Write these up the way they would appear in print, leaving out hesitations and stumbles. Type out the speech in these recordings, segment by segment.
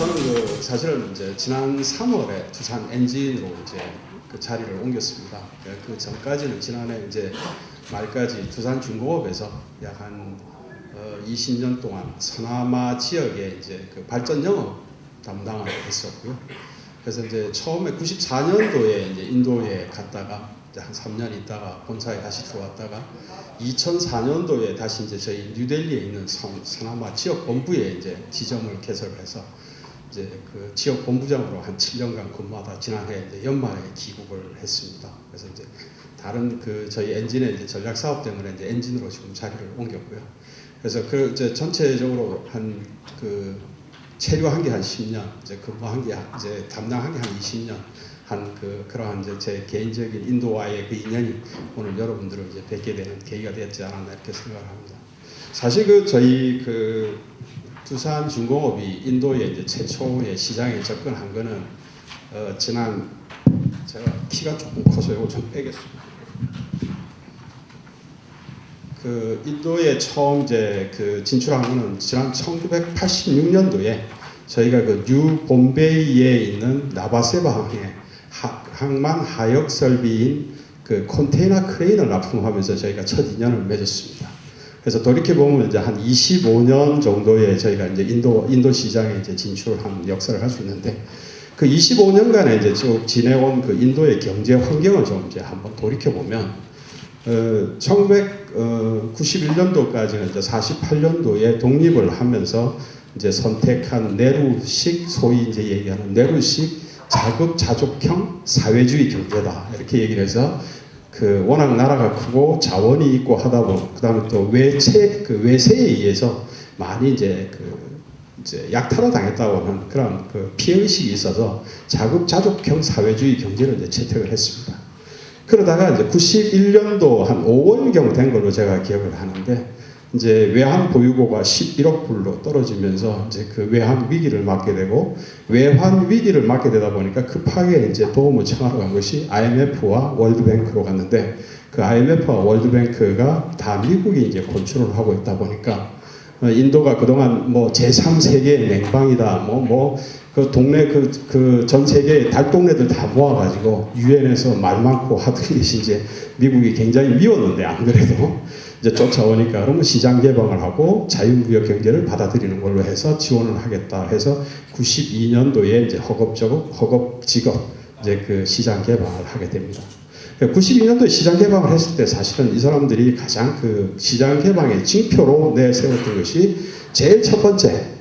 저는 사실은 이제 지난 3월에 두산 엔진으로 이제 그 자리를 옮겼습니다. 그 전까지는 지난해 이제 말까지 두산중공업에서 약 한 20년 동안 서남아 지역에 이제 그 발전 영업 담당을 했었고요. 그래서 이제 처음에 94년도에 이제 인도에 갔다가 이제 한 3년 있다가 본사에 다시 들어왔다가 2004년도에 다시 이제 저희 뉴델리에 있는 서남아 지역 본부에 이제 지점을 개설해서 이제 그 지역 본부장으로 한 7년간 근무하다 지난해 이제 연말에 귀국을 했습니다. 그래서 이제 다른 그 저희 엔진의 이제 전략 사업 때문에 이제 엔진으로 지금 자리를 옮겼고요. 그래서 그 이제 전체적으로 한 그 체류한 게 한 10년, 이제 근무한 게 이제 담당한 게 한 20년 한 그러한 이제 제 개인적인 인도와의 그 인연이 오늘 여러분들을 이제 뵙게 되는 계기가 되었지 않았나 이렇게 생각을 합니다. 사실 그 저희 그 두산중공업이 인도에 이제 최초의 시장에 접근한 거는 지난 제가 키가 조금 커서 이거 좀 빼겠습니다. 그 인도에 처음 이제 그 진출한 거는 지난 1986년도에 저희가 그 뉴 봄베이에 있는 나바세바 항만 하역 설비인 그 컨테이너 크레인을 납품하면서 저희가 첫 인연을 맺었습니다. 그래서 돌이켜 보면 이제 한 25년 정도에 저희가 이제 인도 시장에 이제 진출한 역사를 할 수 있는데 그 25년간에 이제 쭉 지내온 그 인도의 경제 환경을 좀 이제 한번 돌이켜 보면 1991년도까지는 이제 48년도에 독립을 하면서 이제 선택한 네루식 소위 이제 얘기하는 네루식 자급자족형 사회주의 경제다 이렇게 얘기를 해서 그 워낙 나라가 크고 자원이 있고 하다 보면 그다음에 또 외세에 의해서 많이 이제 이제 약탈을 당했다고 하는 그런 그 피해 의식이 있어서 자급자족형 사회주의 경제를 이제 채택을 했습니다. 그러다가 이제 91년도 한 5월경 된 걸로 제가 기억을 하는데 이제 외환 보유고가 11억 불로 떨어지면서 이제 그 외환 위기를 맞게 되고 외환 위기를 맞게 되다 보니까 급하게 이제 도움을 청하러 간 것이 IMF와 월드뱅크로 갔는데 그 IMF와 월드뱅크가 다 미국이 이제 컨트롤을 하고 있다 보니까 인도가 그동안 뭐 제3세계 냉방이다 그 동네 그 전 세계 달동네들 다 모아가지고 유엔에서 말 많고 하던 것이 이제 미국이 굉장히 미웠는데 안 그래도 이제 쫓아오니까 그러면 시장 개방을 하고 자유무역 경제를 받아들이는 걸로 해서 지원을 하겠다 해서 92년도에 이제 허겁지겁 이제 그 시장 개방을 하게 됩니다. 92년도에 시장 개방을 했을 때 사실은 이 사람들이 가장 그 시장 개방의 징표로 내세웠던 것이 제일 첫 번째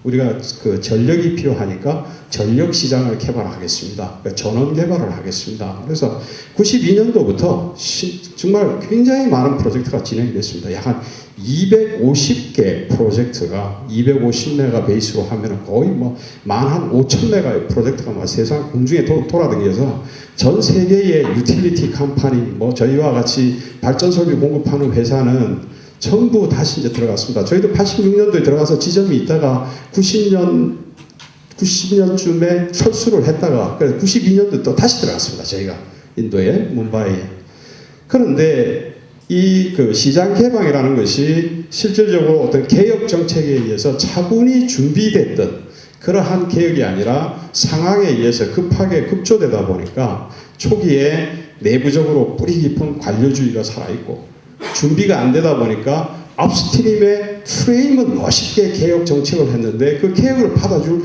우리가 그 전력이 필요하니까 전력 시장을 개발하겠습니다. 그러니까 전원 개발을 하겠습니다. 그래서 92년도부터 정말 굉장히 많은 프로젝트가 진행이 됐습니다. 약 한 250개 프로젝트가 250메가 베이스로 하면 거의 뭐 15,000메가의 프로젝트가 막 세상 공중에 돌아다니면서 전 세계의 유틸리티 컴퍼니 뭐 저희와 같이 발전 설비 공급하는 회사는 전부 다시 이제 들어갔습니다. 저희도 86년도에 들어가서 지점이 있다가 90년쯤에 철수를 했다가 92년도 또 다시 들어갔습니다. 저희가 인도의 뭄바이에. 그런데 이 그 시장 개방이라는 것이 실질적으로 어떤 개혁 정책에 의해서 차분히 준비됐던 그러한 개혁이 아니라 상황에 의해서 급하게 급조되다 보니까 초기에 내부적으로 뿌리 깊은 관료주의가 살아있고 준비가 안 되다 보니까 업스트림의 프레임은 멋있게 개혁 정책을 했는데 그 개혁을 받아줄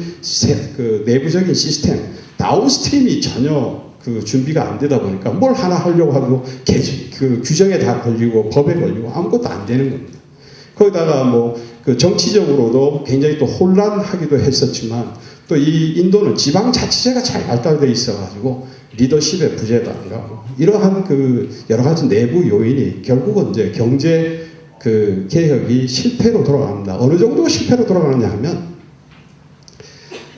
그 내부적인 시스템 다운스트림이 전혀 그 준비가 안 되다 보니까 뭘 하나 하려고 하도 그 규정에 다 걸리고 법에 걸리고 아무것도 안 되는 겁니다. 거기다가 뭐 그 정치적으로도 굉장히 또 혼란하기도 했었지만 또 이 인도는 지방자치제가 잘 발달되어 있어가지고 리더십의 부재라든가 뭐 이러한 그 여러 가지 내부 요인이 결국은 이제 경제 그 개혁이 실패로 돌아갑니다. 어느 정도 실패로 돌아가느냐 하면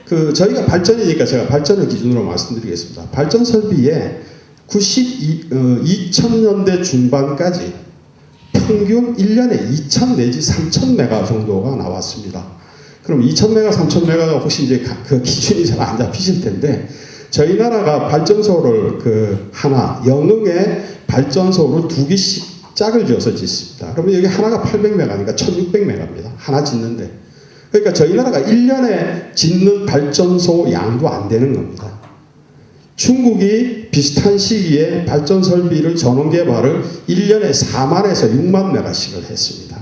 그 저희가 발전이니까 제가 발전을 기준으로 말씀드리겠습니다. 발전 설비에 2000년대 중반까지 평균 1년에 2,000 내지 3,000메가 정도가 나왔습니다. 그럼 2,000메가, 3,000메가가 혹시 이제 그 기준이 잘 안 잡히실 텐데 저희 나라가 발전소를 그 하나 영흥에 발전소를 2개씩 짝을 지어서 짓습니다. 그러면 여기 하나가 800메가니까 1600메가입니다. 하나 짓는데 그러니까 저희 나라가 1년에 짓는 발전소 양도 안 되는 겁니다. 중국이 비슷한 시기에 발전 설비를 전원 개발을 1년에 4만에서 6만 메가씩을 했습니다.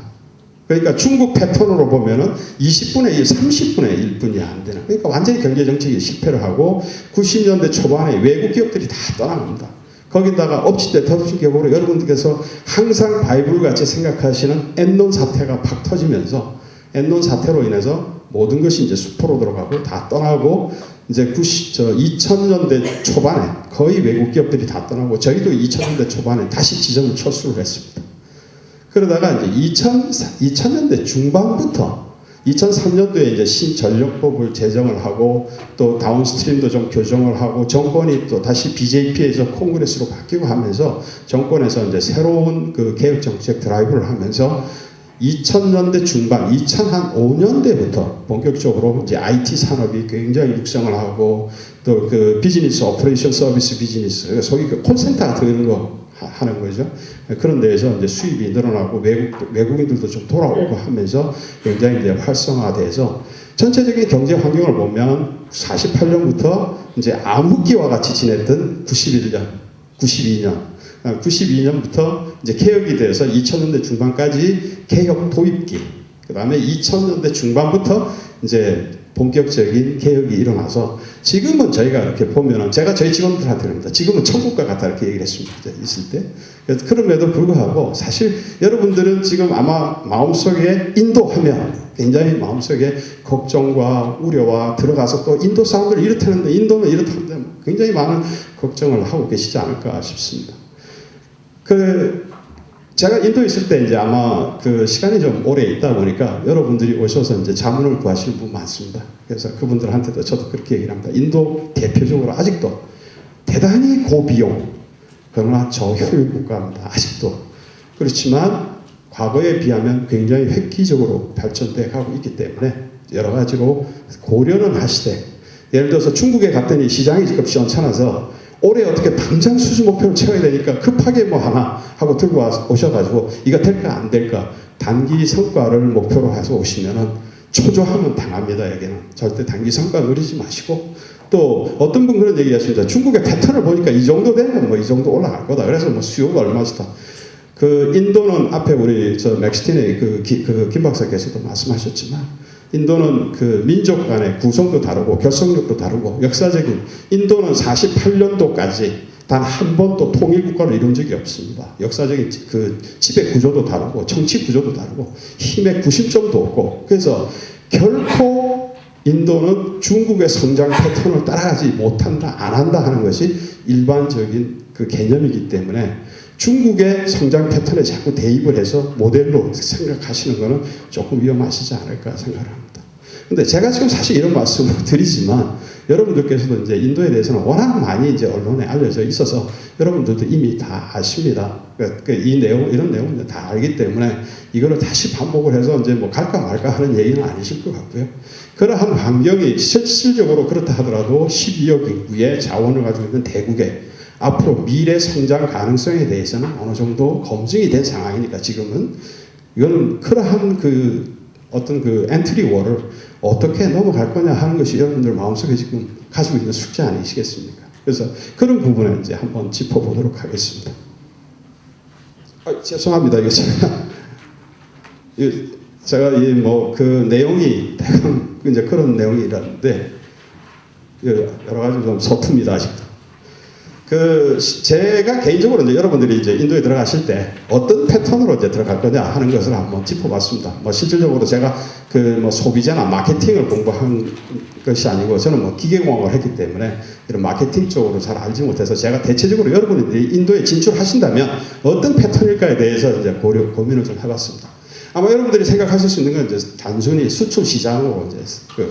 그러니까 중국 패턴으로 보면은 20분의 1, 30분의 1분이 안 되는. 그러니까 완전히 경제 정책이 실패를 하고 90년대 초반에 외국 기업들이 다 떠나갑니다. 거기다가 엎치대 덮친 격으로 여러분들께서 항상 바이블 같이 생각하시는 엔론 사태가 팍 터지면서 엔론 사태로 인해서 모든 것이 이제 수포로 들어가고 다 떠나고 이제 2000년대 초반에 거의 외국 기업들이 다 떠나고 저희도 2000년대 초반에 다시 지점을 철수를 했습니다. 그러다가 이제 2000년대 중반부터 2003년도에 이제 신전력법을 제정을 하고 또 다운스트림도 좀 교정을 하고 정권이 또 다시 BJP에서 콩그레스로 바뀌고 하면서 정권에서 이제 새로운 그 개혁 정책 드라이브를 하면서 2000년대 중반, 2005년대부터 본격적으로 이제 IT 산업이 굉장히 육성을 하고 또 그 비즈니스, 오퍼레이션 서비스 비즈니스, 소위 그 콜센터 같은 이런 거 하는 거죠. 그런 데에서 이제 수입이 늘어나고 외국인들도 좀 돌아오고 하면서 굉장히 이제 활성화돼서 전체적인 경제 환경을 보면 48년부터 이제 암흑기와 같이 지냈던 91년, 92년부터 이제 개혁이 돼서 2000년대 중반까지 개혁 도입기, 그 다음에 2000년대 중반부터 이제 본격적인 개혁이 일어나서 지금은 저희가 이렇게 보면은 제가 저희 직원들한테 그럽니다. 지금은 천국과 같다 이렇게 얘기를 했습니다. 있을 때. 그럼에도 불구하고 사실 여러분들은 지금 아마 마음속에 인도하면 굉장히 마음속에 걱정과 우려와 들어가서 또 인도 사람들 이렇다는데 인도는 이렇다는데 굉장히 많은 걱정을 하고 계시지 않을까 싶습니다. 제가 인도에 있을 때 이제 아마 그 시간이 좀 오래 있다 보니까 여러분들이 오셔서 이제 자문을 구하시는 분 많습니다. 그래서 그분들한테도 저도 그렇게 얘기를 합니다. 인도 대표적으로 아직도 대단히 고비용, 그러나 저효율 국가입니다. 아직도. 그렇지만 과거에 비하면 굉장히 획기적으로 발전돼 가고 있기 때문에 여러 가지로 고려는 하시되, 예를 들어서 중국에 갔더니 시장이 지금 시원찮아서 올해 어떻게 당장 수주 목표를 채워야 되니까 급하게 뭐 하나 하고 들고 오셔가지고 이거 될까 안 될까 단기 성과를 목표로 해서 오시면은 초조하면 당합니다. 여기는 절대 단기 성과 누리지 마시고, 또 어떤 분 그런 얘기 하십니다. 중국의 패턴을 보니까 이 정도 되면 뭐 이 정도 올라갈 거다. 그래서 뭐 수요가 얼마지다. 그 인도는 앞에 우리 저 맥스틴의 그 김 박사께서도 말씀하셨지만, 인도는 그 민족 간의 구성도 다르고 결속력도 다르고 역사적인, 인도는 48년도까지 단 한 번도 통일 국가를 이룬 적이 없습니다. 역사적인 그 지배 구조도 다르고 정치 구조도 다르고 힘의 구심점도 없고, 그래서 결코 인도는 중국의 성장 패턴을 따라가지 못한다, 안 한다 하는 것이 일반적인 그 개념이기 때문에 중국의 성장 패턴에 자꾸 대입을 해서 모델로 생각하시는 것은 조금 위험하시지 않을까 생각을 합니다. 근데 제가 지금 사실 이런 말씀을 드리지만 여러분들께서도 이제 인도에 대해서는 워낙 많이 이제 언론에 알려져 있어서 여러분들도 이미 다 아십니다. 이 내용, 이런 내용을 다 알기 때문에 이거를 다시 반복을 해서 이제 뭐 갈까 말까 하는 얘기는 아니실 것 같고요. 그러한 환경이 실질적으로 그렇다 하더라도 12억 인구의 자원을 가지고 있는 대국에 앞으로 미래 성장 가능성에 대해서는 어느 정도 검증이 된 상황이니까 지금은 이거는 그러한 그 어떤 그 엔트리 월을 어떻게 넘어갈 거냐 하는 것이 여러분들 마음속에 지금 가지고 있는 숙제 아니시겠습니까? 그래서 그런 부분을 이제 한번 짚어보도록 하겠습니다. 죄송합니다. 이거 제가 이 뭐 그 내용이 이제 그런 내용이라는데 여러 가지 좀 서툽니다 아직도. 제가 개인적으로 이제 여러분들이 이제 인도에 들어가실 때 어떤 패턴으로 이제 들어갈 거냐 하는 것을 한번 짚어봤습니다. 뭐 실질적으로 제가 뭐 소비자나 마케팅을 공부한 것이 아니고 저는 뭐 기계공학을 했기 때문에 이런 마케팅 쪽으로 잘 알지 못해서 제가 대체적으로 여러분들이 인도에 진출하신다면 어떤 패턴일까에 대해서 이제 고민을 좀 해봤습니다. 아마 여러분들이 생각하실 수 있는 건 이제 단순히 수출 시장으로 이제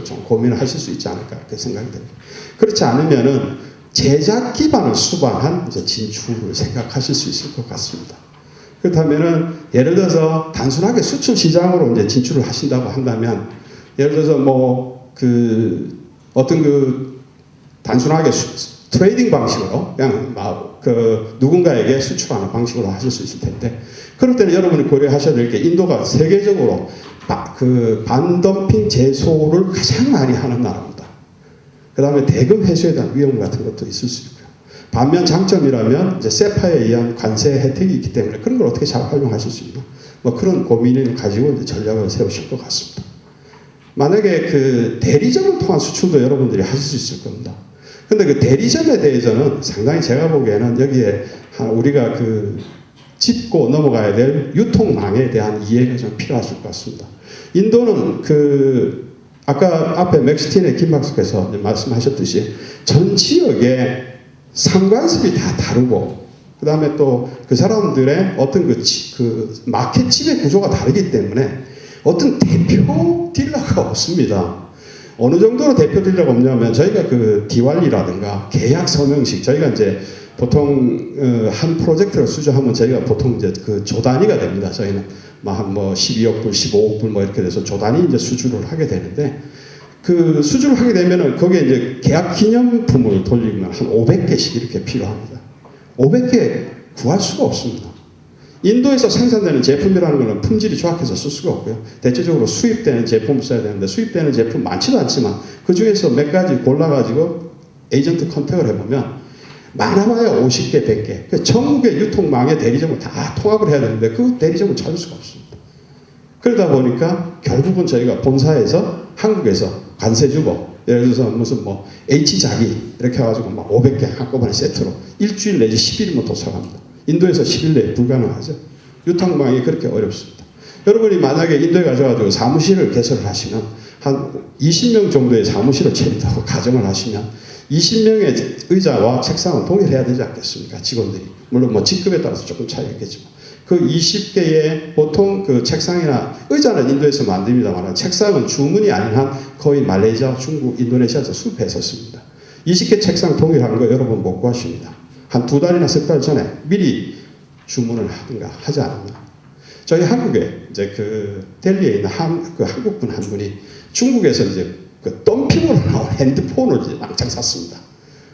좀 고민을 하실 수 있지 않을까 이렇게 생각이 됩니다. 그렇지 않으면은 제작 기반을 수반한 이제 진출을 생각하실 수 있을 것 같습니다. 그렇다면은 예를 들어서 단순하게 수출 시장으로 이제 진출을 하신다고 한다면, 예를 들어서 뭐 어떤 단순하게 트레이딩 방식으로 그냥 누군가에게 수출하는 방식으로 하실 수 있을 텐데, 그럴 때는 여러분이 고려하셔야 될 게 인도가 세계적으로 그 반덤핑 제소를 가장 많이 하는 나라입니다. 그 다음에 대금 회수에 대한 위험 같은 것도 있을 수 있고요. 반면 장점이라면 이제 세파에 의한 관세 혜택이 있기 때문에 그런 걸 어떻게 잘 활용하실 수 있나, 뭐 그런 고민을 가지고 이제 전략을 세우실 것 같습니다. 만약에 그 대리점을 통한 수출도 여러분들이 하실 수 있을 겁니다. 근데 그 대리점에 대해서는 상당히 제가 보기에는 여기에 우리가 그 짚고 넘어가야 될 유통망에 대한 이해가 좀 필요하실 것 같습니다. 인도는 그 아까 앞에 맥스틴의 김박사께서 말씀하셨듯이 전 지역에 상관습이 다 다르고, 그 다음에 또 그 사람들의 어떤 그 마켓 지배 구조가 다르기 때문에 어떤 대표 딜러가 없습니다. 어느 정도로 대표 딜러가 없냐면 저희가 그 디왈리라든가 계약 서명식, 저희가 이제 보통 한 프로젝트를 수주하면 저희가 보통 이제 그 조 단위가 됩니다. 저희는 한 뭐 12억 불, 15억 불 뭐 이렇게 돼서 조 단위 이제 수주를 하게 되는데, 그 수주를 하게 되면은 거기에 이제 계약 기념품을 돌리면 한 500개씩 이렇게 필요합니다. 500개 구할 수가 없습니다. 인도에서 생산되는 제품이라는 것은 품질이 조악해서 쓸 수가 없고요. 대체적으로 수입되는 제품을 써야 되는데 수입되는 제품 많지도 않지만 그 중에서 몇 가지 골라가지고 에이전트 컨택을 해보면 많아봐야 50개, 100개. 전국의 유통망의 대리점을 다 통합을 해야 되는데 그 대리점을 찾을 수가 없습니다. 그러다 보니까 결국은 저희가 본사에서 한국에서 관세 주고, 예를 들어서 무슨 뭐 H자기 이렇게 해가지고 막 500개 한꺼번에 세트로 일주일 내지 10일이면 도착합니다. 인도에서 10일 내에 불가능하죠. 유통망이 그렇게 어렵습니다. 여러분이 만약에 인도에 가셔가지고 사무실을 개설을 하시면 한 20명 정도의 사무실을 차린다고 가정을 하시면 20명의 의자와 책상은 동일해야 되지 않겠습니까? 직원들이. 물론 뭐 직급에 따라서 조금 차이가 있겠지만. 그 20개의 보통 그 책상이나 의자는 인도에서 만듭니다만 책상은 주문이 아닌 한 거의 말레이시아, 중국, 인도네시아에서 수입해서 씁니다. 20개 책상 동일한 거 여러분 못 구하십니다. 한 2달이나 3달 전에 미리 주문을 하든가 하지 않았나. 저희 한국에 이제 그 델리에 있는 그 한국분 한 분이 중국에서 이제 그 덤핑으로 나온 핸드폰을 이제 왕창 샀습니다.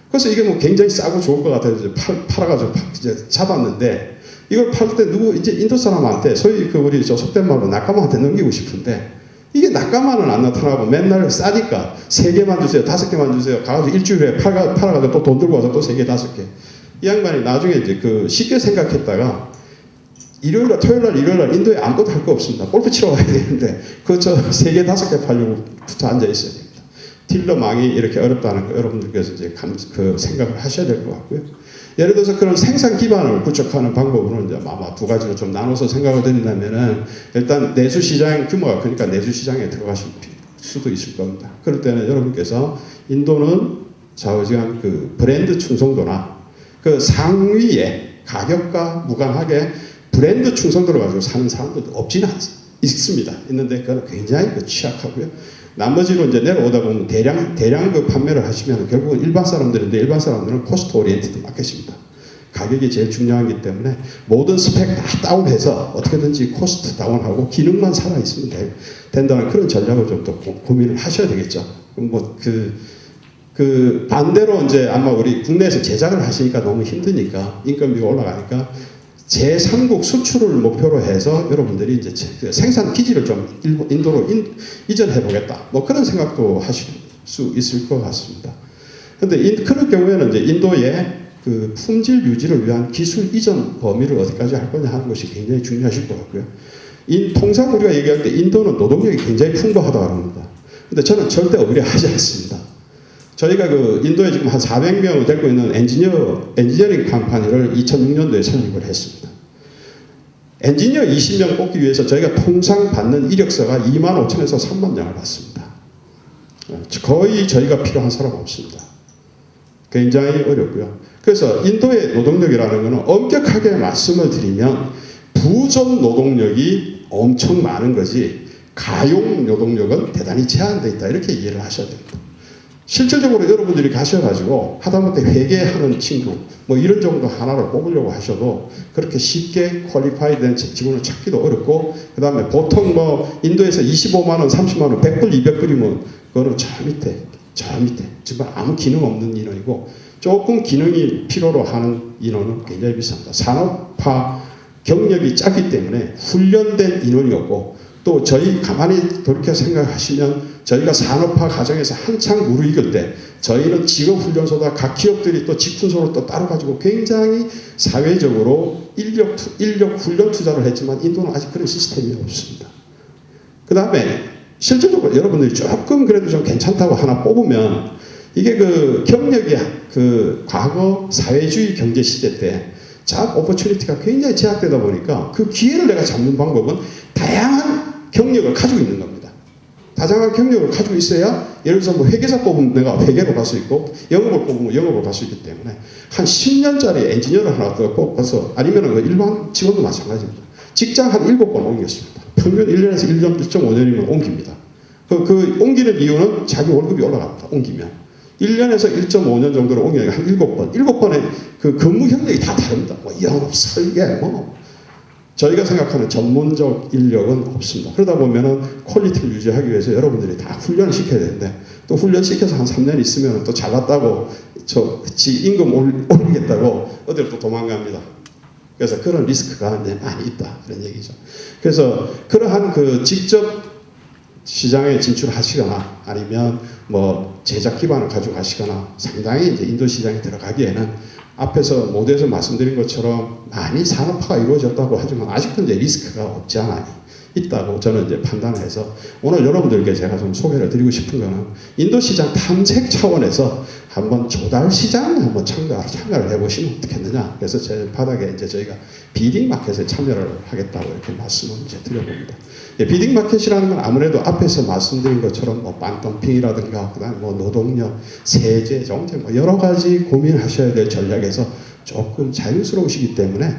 그래서 이게 뭐 굉장히 싸고 좋을 것 같아서 이제 팔아가지고 이제 잡았는데, 이걸 팔 때 이제 인도 사람한테 소위 그 우리 저 속된 말로 낙가마한테 넘기고 싶은데, 이게 낙가마는 안 나타나고 맨날 싸니까 3개만 주세요, 5개만 주세요. 가가지고 일주일에 팔아가지고 또 돈 들고 와서 또 3개, 5개. 이 양반이 나중에 이제 그 쉽게 생각했다가 일요일날, 토요일날, 일요일날 인도에 아무것도 할 거 없습니다. 골프 치러 가야 되는데 그 저 3개, 5개 팔려고 붙어 앉아 있어야 됩니다. 딜러망이 이렇게 어렵다는 거 여러분들께서 이제 그 생각을 하셔야 될 것 같고요. 예를 들어서 그런 생산 기반을 구축하는 방법으로는 이제 아마 2가지로 좀 나눠서 생각을 드린다면은, 일단 내수 시장 규모가 크니까 내수 시장에 들어가실 수도 있을 겁니다. 그럴 때는 여러분께서 인도는 좌우지간 그 브랜드 충성도나 그 상위에 가격과 무관하게 브랜드 충성도를 가지고 사는 사람들도 없지는 있습니다. 있는데 그건 굉장히 취약하고요. 나머지로 이제 내려오다 보면 대량 그 판매를 하시면 결국은 일반 사람들인데, 일반 사람들은 코스트 오리엔티드 마켓입니다. 가격이 제일 중요하기 때문에 모든 스펙 다 다운해서 어떻게든지 코스트 다운하고 기능만 살아있으면 된다는 그런 전략을 좀 더 고민을 하셔야 되겠죠. 뭐 그 반대로 이제 아마 우리 국내에서 제작을 하시니까 너무 힘드니까 인건비가 올라가니까 제3국 수출을 목표로 해서 여러분들이 이제 생산 기지를 좀 인도로 이전해 보겠다. 뭐 그런 생각도 하실 수 있을 것 같습니다. 그런데 그럴 경우에는 이제 인도의 그 품질 유지를 위한 기술 이전 범위를 어디까지 할 거냐 하는 것이 굉장히 중요하실 것 같고요. 통상 우리가 얘기할 때 인도는 노동력이 굉장히 풍부하다고 합니다. 근데 저는 절대 의뢰하지 않습니다. 저희가 그 인도에 지금 한 400명을 데리고 있는 엔지니어링 컴퍼니를 2006년도에 설립을 했습니다. 엔지니어 20명 뽑기 위해서 저희가 통상 받는 이력서가 2만 5천에서 3만 명을 받습니다. 거의 저희가 필요한 사람 없습니다. 굉장히 어렵고요. 그래서 인도의 노동력이라는 것은 엄격하게 말씀을 드리면 부족 노동력이 엄청 많은 거지 가용 노동력은 대단히 제한되어 있다. 이렇게 이해를 하셔야 됩니다. 실질적으로 여러분들이 가셔가지고 하다못해 회계하는 친구 뭐 이런 정도 하나를 뽑으려고 하셔도 그렇게 쉽게 퀄리파이 된 직원을 찾기도 어렵고, 그 다음에 보통 뭐 인도에서 25만원, 30만원, 100불, 200불이면 그거는 저 밑에 정말 아무 기능 없는 인원이고, 조금 기능이 필요로 하는 인원은 굉장히 비쌉니다. 산업화 경력이 작기 때문에 훈련된 인원이 없고 또 저희 가만히 돌이켜 생각하시면 저희가 산업화 과정에서 한창 무르익을 때 저희는 직업훈련소다 각 기업들이 또 직군소를 또 따로 가지고 굉장히 사회적으로 인력 훈련 투자를 했지만 인도는 아직 그런 시스템이 없습니다. 그 다음에 실질적으로 여러분들이 조금 그래도 좀 괜찮다고 하나 뽑으면 이게 그 경력이 그 과거 사회주의 경제 시대 때 잡 오퍼튜니티가 굉장히 제약되다 보니까 그 기회를 내가 잡는 방법은 다양한 경력을 가지고 있는 겁니다. 다양한 경력을 가지고 있어야 예를 들어서 뭐 회계사 뽑으면 내가 회계로 갈 수 있고 영업을 뽑으면 영업을 갈 수 있기 때문에 한 10년짜리 엔지니어를 하나 더 뽑아서 아니면 일반 직원도 마찬가지입니다. 직장 한 7번 옮겼습니다. 평균 1년에서 1.5년이면 옮깁니다. 그 옮기는 이유는 자기 월급이 올라갑니다. 옮기면. 1년에서 1.5년 정도로 옮겨요. 한 7번. 7번에 그 근무 경력이 다 다릅니다. 뭐 영업, 설계, 뭐. 저희가 생각하는 전문적 인력은 없습니다. 그러다 보면은 퀄리티를 유지하기 위해서 여러분들이 다 훈련을 시켜야 되는데 또 훈련시켜서 한 3년 있으면 또 잘났다고 지 임금 올리겠다고 어디로 또 도망갑니다. 그래서 그런 리스크가 많이 있다. 그런 얘기죠. 그래서 그러한 그 직접 시장에 진출하시거나 아니면 뭐 제작 기반을 가지고 가시거나 상당히 이제 인도 시장에 들어가기에는 앞에서 모두에서 말씀드린 것처럼 많이 산업화가 이루어졌다고 하지만 아직도 이제 리스크가 없지 않아 있다고 저는 이제 판단해서 오늘 여러분들께 제가 좀 소개를 드리고 싶은 거는 인도 시장 탐색 차원에서 한번 조달 시장에 한번 참가를 해보시면 어떻겠느냐. 그래서 제 바닥에 이제 저희가 비딩 마켓에 참여를 하겠다고 이렇게 말씀을 이제 드려봅니다. 예, 비딩 마켓이라는 건 아무래도 앞에서 말씀드린 것처럼 뭐 반덤핑이라든가 그다음 뭐 노동력, 세제, 정책 뭐 여러 가지 고민하셔야 될 전략에서 조금 자유스러우시기 때문에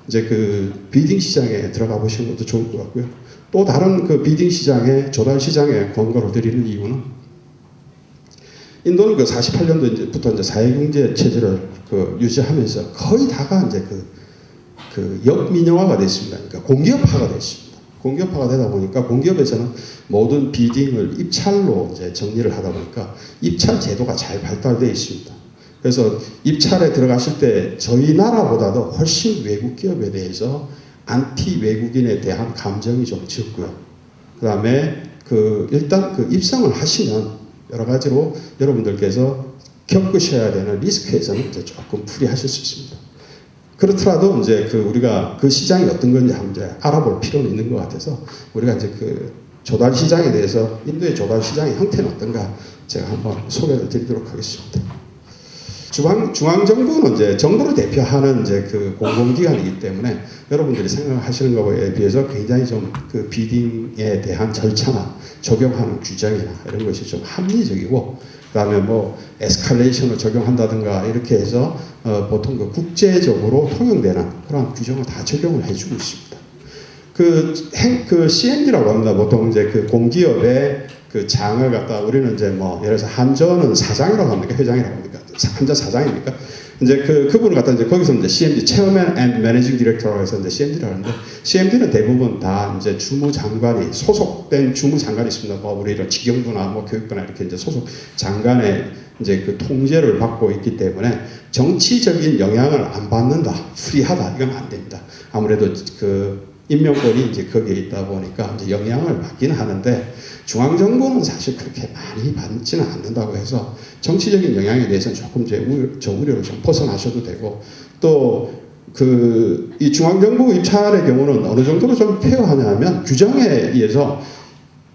이제 그 비딩 시장에 들어가 보시는 것도 좋을 것 같고요. 또 다른 그 비딩 시장에 조달 시장에 권고를 드리는 이유는 인도는 그 48년도부터 이제 사회경제 체제를 그 유지하면서 거의 다가 이제 그 역민영화가 됐습니다. 그러니까 공기업화가 됐습니다. 공기업화가 되다 보니까 공기업에서는 모든 비딩을 입찰로 이제 정리를 하다 보니까 입찰 제도가 잘 발달되어 있습니다. 그래서 입찰에 들어가실 때 저희 나라보다도 훨씬 외국 기업에 대해서 안티 외국인에 대한 감정이 좀 적고요. 그 다음에 일단 그 입성을 하시면 여러 가지로 여러분들께서 겪으셔야 되는 리스크에서는 이제 조금 풀이하실 수 있습니다. 그렇더라도 이제 우리가 그 시장이 어떤 건지 한번 이제 알아볼 필요는 있는 것 같아서 우리가 이제 그 조달 시장에 대해서 인도의 조달 시장의 형태는 어떤가 제가 한번 소개를 드리도록 하겠습니다. 중앙정부는 이제 정부를 대표하는 이제 그 공공기관이기 때문에 여러분들이 생각하시는 것에 비해서 굉장히 좀 그 비딩에 대한 절차나 적용하는 규정이나 이런 것이 좀 합리적이고 그 다음에 뭐 에스컬레이션을 적용한다든가 이렇게 해서 보통 그 국제적으로 통용되는 그런 규정을 다 적용을 해주고 있습니다. 그 CMD라고 합니다. 보통 이제 그 공기업의 그 장을 갖다 우리는 이제 뭐 예를 들어서 한전은 사장이라고 합니까? 회장이라고 합니까? 한전 사장입니까? 이제 그분을 갖다 이제 거기서 이제 CMD, Chairman and Managing Director라고 해서 이제 CMD라고 하는데 CMD는 대부분 다 이제 주무장관이 소속된 주무장관이 있습니다. 뭐 우리 이런 직영부나 뭐 교육부나 이렇게 이제 소속 장관의 이제 그 통제를 받고 있기 때문에 정치적인 영향을 안 받는다, 프리하다 이건 안 됩니다. 아무래도 그 임명권이 이제 거기에 있다 보니까 이제 영향을 받기는 하는데 중앙정부는 사실 그렇게 많이 받지는 않는다고 해서 정치적인 영향에 대해서는 조금 저 우려를 좀 벗어나셔도 되고 또 이 중앙정부 입찰의 경우는 어느 정도로 좀 페어하냐면 규정에 의해서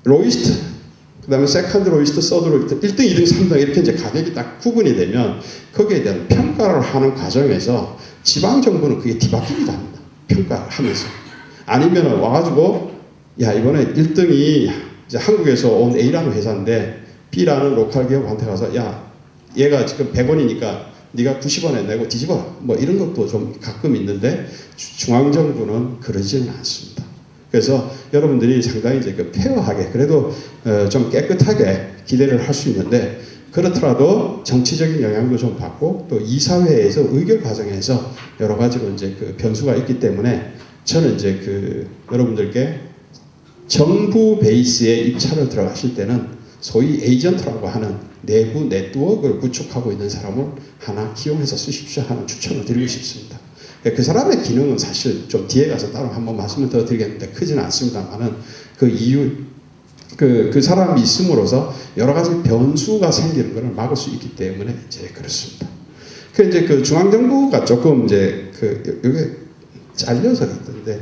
로이스트 그 다음에 세컨드 로이스트, 서드 로이스트 1등, 2등, 3등 이렇게 이제 가격이 딱 구분이 되면 거기에 대한 평가를 하는 과정에서 지방정부는 그게 뒤바뀌기도 합니다. 평가를 하면서 아니면 와가지고 야 이번에 1등이 이제 한국에서 온 A라는 회사인데 B라는 로컬 기업한테 가서 야 얘가 지금 100원이니까 네가 90원에 내고 뒤집어라 뭐 이런 것도 좀 가끔 있는데 중앙정부는 그러지는 않습니다. 그래서 여러분들이 상당히 이제 그 페어하게 그래도 좀 깨끗하게 기대를 할 수 있는데 그렇더라도 정치적인 영향도 좀 받고 또 이사회에서 의결 과정에서 여러 가지로 이제 그 변수가 있기 때문에 저는 이제 여러분들께 정부 베이스의 입찰을 들어가실 때는 소위 에이전트라고 하는 내부 네트워크를 구축하고 있는 사람을 하나 기용해서 쓰십시오 하는 추천을 드리고 싶습니다. 그 사람의 기능은 사실 좀 뒤에 가서 따로 한번 말씀을 더 드리겠는데 크지는 않습니다만은 그 이유 그 사람이 있음으로써 여러 가지 변수가 생기는 것을 막을 수 있기 때문에 이제 그렇습니다. 그 이제 그 중앙정부가 조금 이제 이게 잘려서 있던데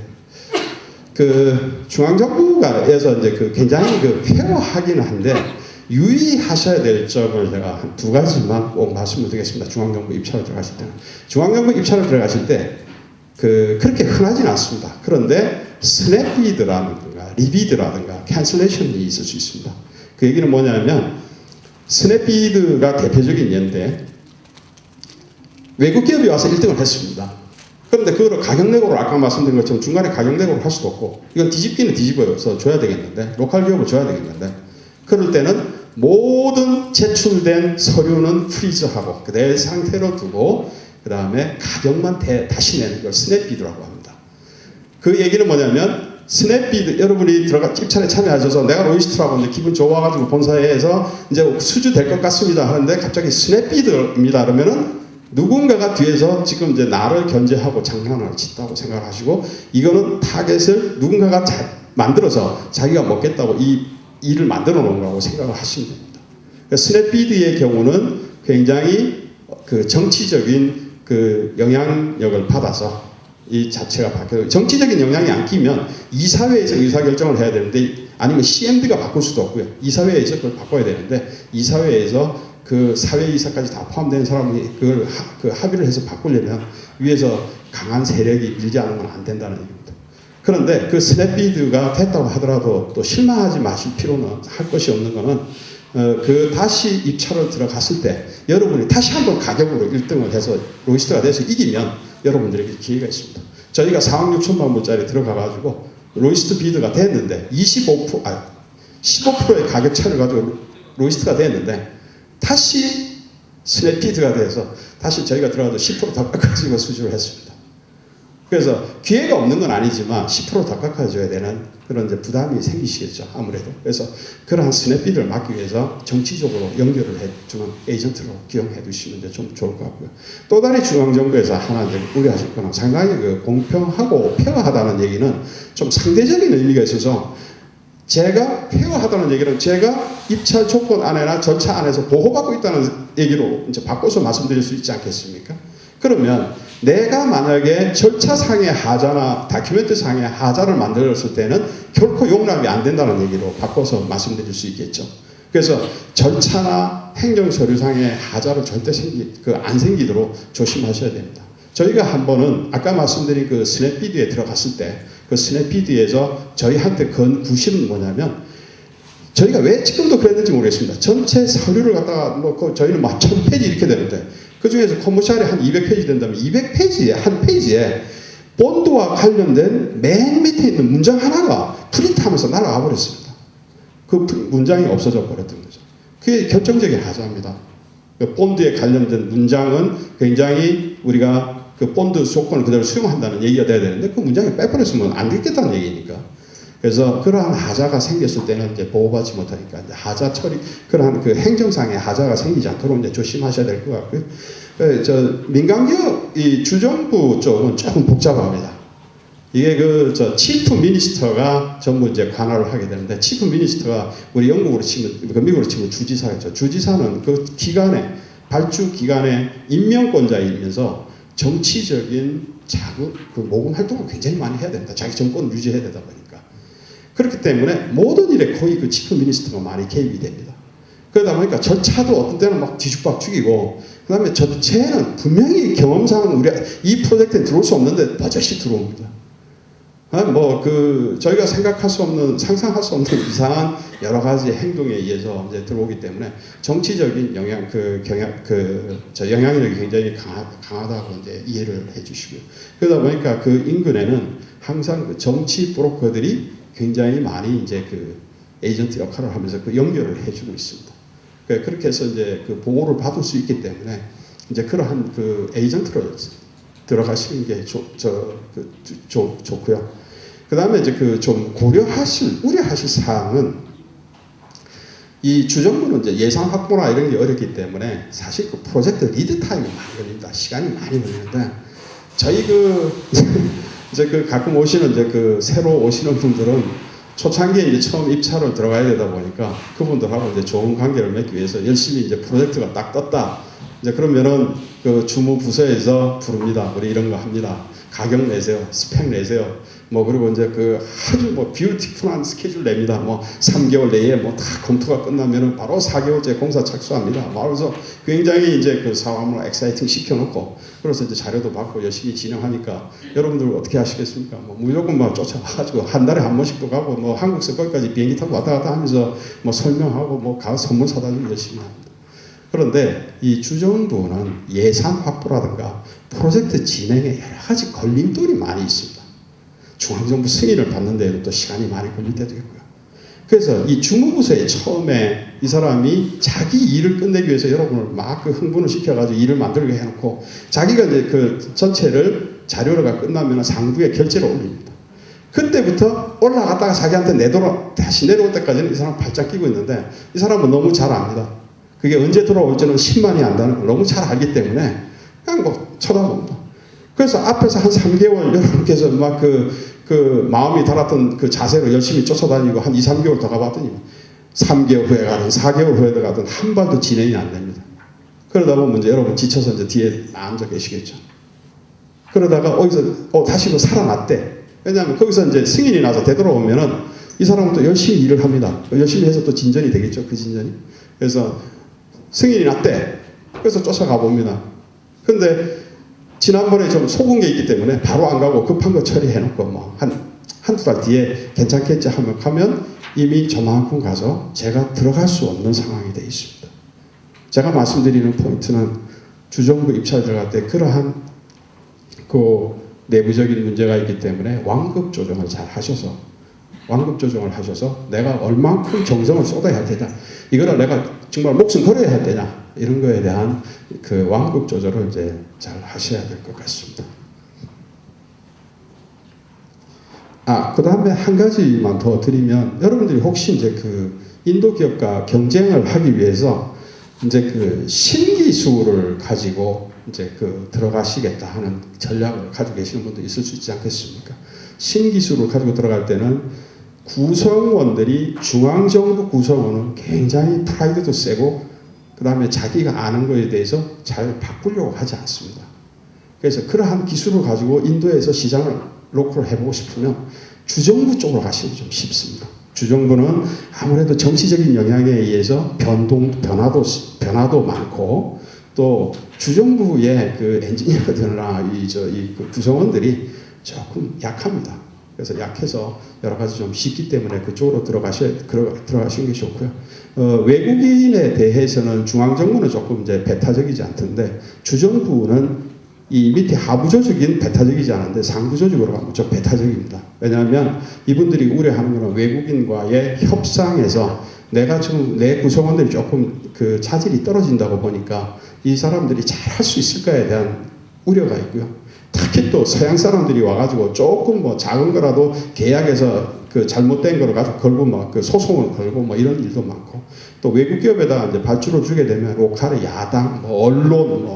그 중앙정부가에서 이제 그 굉장히 그 폐허하기는 한데 유의하셔야 될 점을 제가 한 두 가지만 꼭 말씀을 드리겠습니다. 중앙정부 입찰을 들어가실 때는 중앙정부 입찰을 들어가실 때 그렇게 흔하진 않습니다. 그런데 스냅비드라든가 리비드라든가 캔슬레이션이 있을 수 있습니다. 그 얘기는 뭐냐면 스냅비드가 대표적인 예인데 외국 기업이 와서 1등을 했습니다. 그런데 그거를 가격내고를 아까 말씀드린 것처럼 중간에 가격내고를 할 수도 없고 이건 뒤집기는 뒤집어서 줘야 되겠는데 로컬 기업을 줘야 되겠는데 그럴 때는 모든 제출된 서류는 프리즈하고 그대의 상태로 두고 그 다음에 가격만 다시 내는 걸 스냅비드라고 합니다. 그 얘기는 뭐냐면 스냅비드 여러분이 입찰에 참여하셔서 내가 로이스트라고 이제 기분 좋아가지고 본사에서 이제 수주될 것 같습니다 하는데 갑자기 스냅비드입니다 그러면은 누군가가 뒤에서 지금 이제 나를 견제하고 장난을 친다고 생각하시고 이거는 타겟을 누군가가 만들어서 자기가 먹겠다고 이 일을 만들어 놓은 거라고 생각을 하시면 됩니다. 스냅비드의 경우는 굉장히 그 정치적인 그 영향력을 받아서 이 자체가 바뀌어요. 정치적인 영향이 안 끼면 이사회에서 의사결정을 해야 되는데 아니면 CMD가 바꿀 수도 없고요. 이사회에서 그걸 바꿔야 되는데 이사회에서 그 사회이사까지 다 포함된 사람이 그걸 합의를 해서 바꾸려면 위에서 강한 세력이 밀지 않으면 안 된다는 얘기입니다. 그런데 그 스냅비드가 됐다고 하더라도 또 실망하지 마실 필요는 할 것이 없는 거는 그 다시 입찰을 들어갔을 때 여러분이 다시 한번 가격으로 1등을 해서 로이스트가 돼서 이기면 여러분들에게 기회가 있습니다. 저희가 4억 6천만 불짜리 들어가가지고 로이스트 비드가 됐는데 15%의 가격 차를 가지고 로이스트가 됐는데 다시 스냅비드가 돼서 다시 저희가 들어가도 10%더 깎아지고 수주를 했습니다. 그래서 기회가 없는 건 아니지만 10%더 깎아줘야 되는 그런 이제 부담이 생기시겠죠. 아무래도. 그래서 그러한 스냅비드를 막기 위해서 정치적으로 연결을 해주는 에이전트로 기용해 두시면 이제 좀 좋을 것 같고요. 또 다른 중앙정부에서 하나 이제 우려하실 거는 상당히 그 공평하고 페어하다는 얘기는 좀 상대적인 의미가 있어서 제가 페어하다는 얘기는 제가 입찰 조건 안에나 절차 안에서 보호받고 있다는 얘기로 이제 바꿔서 말씀드릴 수 있지 않겠습니까? 그러면 내가 만약에 절차상의 하자나 다큐멘트상의 하자를 만들었을 때는 결코 용납이 안 된다는 얘기로 바꿔서 말씀드릴 수 있겠죠. 그래서 절차나 행정서류상의 하자를 절대 안 생기도록 조심하셔야 됩니다. 저희가 한 번은 아까 말씀드린 그 스냅비드에 들어갔을 때 그 스냅비드에서 저희한테 건 구실은 뭐냐면 저희가 왜 지금도 그랬는지 모르겠습니다. 전체 서류를 갖다가 놓고 저희는 막 1000페이지 이렇게 되는데 그 중에서 커머셜이 한 200페이지 된다면 200페이지에 한 페이지에 본드와 관련된 맨 밑에 있는 문장 하나가 프린트하면서 날아가 버렸습니다. 그 문장이 없어져 버렸던 거죠. 그게 결정적인 하자입니다. 그 본드에 관련된 문장은 굉장히 우리가 그 본드 조건을 그대로 수용한다는 얘기가 돼야 되는데 그 문장이 빼버렸으면 안 되겠다는 얘기니까. 그래서 그러한 하자가 생겼을 때는 이제 보호받지 못하니까 이제 하자 처리 그러한 그 행정상의 하자가 생기지 않도록 이제 조심하셔야 될 것 같고요. 민간기업 이 주정부 쪽은 조금 복잡합니다. 이게 치프 미니스터가 전부 이제 관할을 하게 되는데 치프 미니스터가 우리 영국으로 치면 미국으로 치면 주지사겠죠. 주지사는 그 기관의 발주 기관의 임명권자이면서 정치적인 자금, 그 모금 활동을 굉장히 많이 해야 됩니다. 자기 정권을 유지해야 되다 보니까. 그렇기 때문에 모든 일에 거의 그 치프 미니스터가 많이 개입이 됩니다. 그러다 보니까 절차도 어떤 때는 막 뒤죽박죽이고, 그 다음에 전체는 분명히 경험상 우리 이 프로젝트에 들어올 수 없는데 버젓이 들어옵니다. 저희가 생각할 수 없는, 상상할 수 없는 이상한 여러 가지 행동에 의해서 이제 들어오기 때문에 정치적인 영향력이 굉장히 강하다고 이제 이해를 해 주시고요. 그러다 보니까 그 인근에는 항상 그 정치 브로커들이 굉장히 많이 이제 그 에이전트 역할을 하면서 그 연결을 해 주고 있습니다. 그렇게 해서 이제 그 보호를 받을 수 있기 때문에 이제 그러한 그 에이전트로 들어가시는 게 좋고요. 그 다음에 이제 그 좀 우려하실 사항은 이 주정부는 이제 예산 확보나 이런 게 어렵기 때문에 사실 그 프로젝트 리드 타임이 많이 걸립니다. 시간이 많이 걸리는데 저희 이제 가끔 오시는 이제 새로 오시는 분들은 초창기에 이제 처음 입찰을 들어가야 되다 보니까 그분들하고 이제 좋은 관계를 맺기 위해서 열심히 이제 프로젝트가 딱 떴다. 이제 그러면은 주무 부서에서 부릅니다. 우리 이런 거 합니다. 가격 내세요. 스펙 내세요. 그리고 이제 아주 뷰티풀한 스케줄 냅니다. 3개월 내에 다 검토가 끝나면은 바로 4개월째 공사 착수합니다. 그래서 굉장히 이제 사람을 엑사이팅 시켜놓고, 그래서 이제 자료도 받고 열심히 진행하니까 여러분들 어떻게 하시겠습니까? 무조건 쫓아가가지고 한 달에 한 번씩도 가고, 한국에서 거기까지 비행기 타고 왔다 갔다 하면서 설명하고, 가서 선물 사다 주고 열심히 합니다. 그런데 이 주정부는 예산 확보라든가 프로젝트 진행에 여러 가지 걸림돌이 많이 있습니다. 중앙정부 승인을 받는 데에도 또 시간이 많이 걸릴 때도 있고요. 그래서 이 주무부서에 처음에 이 사람이 자기 일을 끝내기 위해서 여러분을 막 흥분을 시켜가지고 일을 만들게 해놓고, 자기가 이제 전체를 자료가 끝나면 상부에 결제를 올립니다. 그때부터 올라갔다가 자기한테 다시 내려올 때까지는 이 사람 발작 끼고 있는데, 이 사람은 너무 잘 압니다. 그게 언제 돌아올지는 10만이 안다는 걸 너무 잘 알기 때문에 그냥 쳐다봅니다. 그래서 앞에서 한 3개월 여러분께서 막 마음이 달았던 자세로 열심히 쫓아다니고 한 2, 3개월 더 가봤더니 3개월 후에 가든 4개월 후에 가든 한 발도 진행이 안 됩니다. 그러다 보면 이제 여러분 지쳐서 이제 뒤에 앉아 계시겠죠. 그러다가 어디서 다시 살아났대. 왜냐하면 거기서 이제 승인이 나서 되돌아오면은 이 사람은 또 열심히 일을 합니다. 열심히 해서 또 진전이 되겠죠. 그 진전이. 그래서 승인이 났대. 그래서 쫓아가 봅니다. 근데 지난번에 좀 속은 게 있기 때문에 바로 안 가고 급한 거 처리해놓고 한두 달 뒤에 괜찮겠지 하면 이미 저만큼 가서 제가 들어갈 수 없는 상황이 되어 있습니다. 제가 말씀드리는 포인트는 주정부 입찰 들어갈 때 그러한 내부적인 문제가 있기 때문에 완급 조정을 잘 하셔서 내가 얼만큼 정성을 쏟아야 되냐, 이거를 내가 정말 목숨 걸어야 할 때냐, 이런 거에 대한 완급 조절을 이제 잘 하셔야 될 것 같습니다. 그 다음에 한 가지만 더 드리면, 여러분들이 혹시 이제 인도 기업과 경쟁을 하기 위해서 이제 신기술을 가지고 이제 들어가시겠다 하는 전략을 가지고 계시는 분도 있을 수 있지 않겠습니까? 신기술을 가지고 들어갈 때는 구성원들이, 중앙정부 구성원은 굉장히 프라이드도 세고, 그 다음에 자기가 아는 거에 대해서 잘 바꾸려고 하지 않습니다. 그래서 그러한 기술을 가지고 인도에서 시장을 로컬 해보고 싶으면 주정부 쪽으로 가시면 좀 쉽습니다. 주정부는 아무래도 정치적인 영향에 의해서 변화도 많고, 또 주정부의 엔지니어들이나 이 구성원들이 조금 약합니다. 그래서 약해서 여러 가지 좀 쉽기 때문에 그쪽으로 들어가시는 게 좋고요. 외국인에 대해서는 중앙정부는 조금 이제 배타적이지 않던데, 주정부는 이 밑에 하부조직인 배타적이지 않은데 상부조직으로 가면 좀 배타적입니다. 왜냐하면 이분들이 우려하는 것은 외국인과의 협상에서 내가 지금 내 구성원들이 조금 차질이 떨어진다고 보니까 이 사람들이 잘 할 수 있을까에 대한 우려가 있고요. 특히 또 서양 사람들이 와가지고 조금 작은 거라도 계약에서 잘못된 거를 가지고 걸고 소송을 걸고 이런 일도 많고, 또 외국 기업에다가 이제 발주를 주게 되면 로컬의 야당, 언론,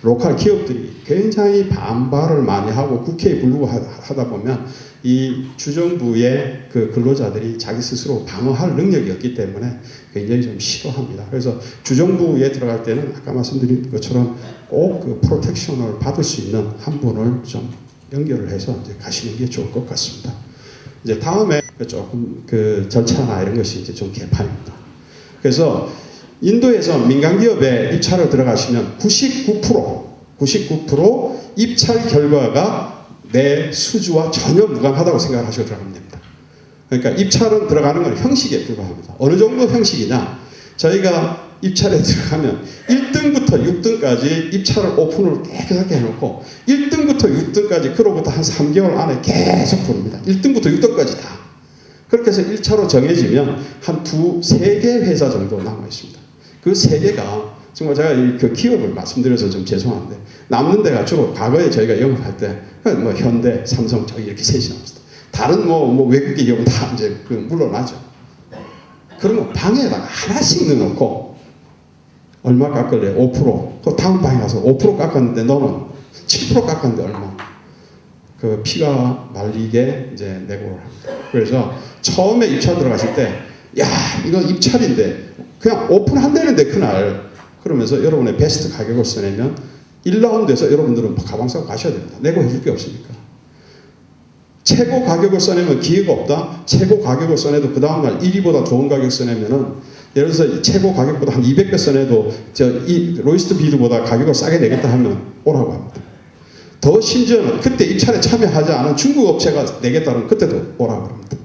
로컬 기업들이 굉장히 반발을 많이 하고 국회에 불르고 하다 보면 이 주정부의 근로자들이 자기 스스로 방어할 능력이 없기 때문에 굉장히 좀 싫어합니다. 그래서 주정부에 들어갈 때는 아까 말씀드린 것처럼 꼭 프로텍션을 받을 수 있는 한 분을 좀 연결을 해서 이제 가시는 게 좋을 것 같습니다. 이제 다음에 조금 절차나 이런 것이 이제 좀 개판입니다. 그래서 인도에서 민간 기업에 입찰을 들어가시면 99% 입찰 결과가 내 수주와 전혀 무관하다고 생각을 하시고 들어가면 됩니다. 그러니까 입찰은 들어가는 건 형식에 불과합니다. 어느 정도 형식이냐? 저희가 입찰에 들어가면 1등부터 6등까지 입찰을 오픈을 깨끗하게 해놓고 1등부터 6등까지 그로부터 한 3개월 안에 계속 부릅니다. 1등부터 6등까지 다. 그렇게 해서 1차로 정해지면 한 3개 회사 정도 남아 있습니다. 그 3개가 정말 제가 기업을 말씀드려서 좀 죄송한데, 남는 데가 주로 과거에 저희가 영업할 때 현대, 삼성, 저희 이렇게 셋이 남습니다. 다른 외국의 기업은 다 이제 물러나죠. 그러면 방에다가 하나씩 넣어놓고 얼마 깎을래? 5%. 또 다음 방에 가서 5% 깎았는데 너는 7% 깎았는데 얼마? 그 피가 말리게 이제 내고를 합니다. 그래서 처음에 입찰 들어가실 때, 야, 이거 입찰인데 그냥 오픈한다는데 그날 그러면서 여러분의 베스트 가격을 써내면 1라운드에서 여러분들은 가방 싸고 가셔야 됩니다. 내고 해줄 게 없으니까. 최고 가격을 써내면 기회가 없다. 최고 가격을 써내도 그 다음날 1위보다 좋은 가격 써내면은 예를 들어서 최고 가격보다 한 200배 써내도 이 로이스트 비드보다 가격을 싸게 내겠다 하면 오라고 합니다. 더 심지어는 그때 입찰에 참여하지 않은 중국 업체가 내겠다는 그때도 오라고 합니다.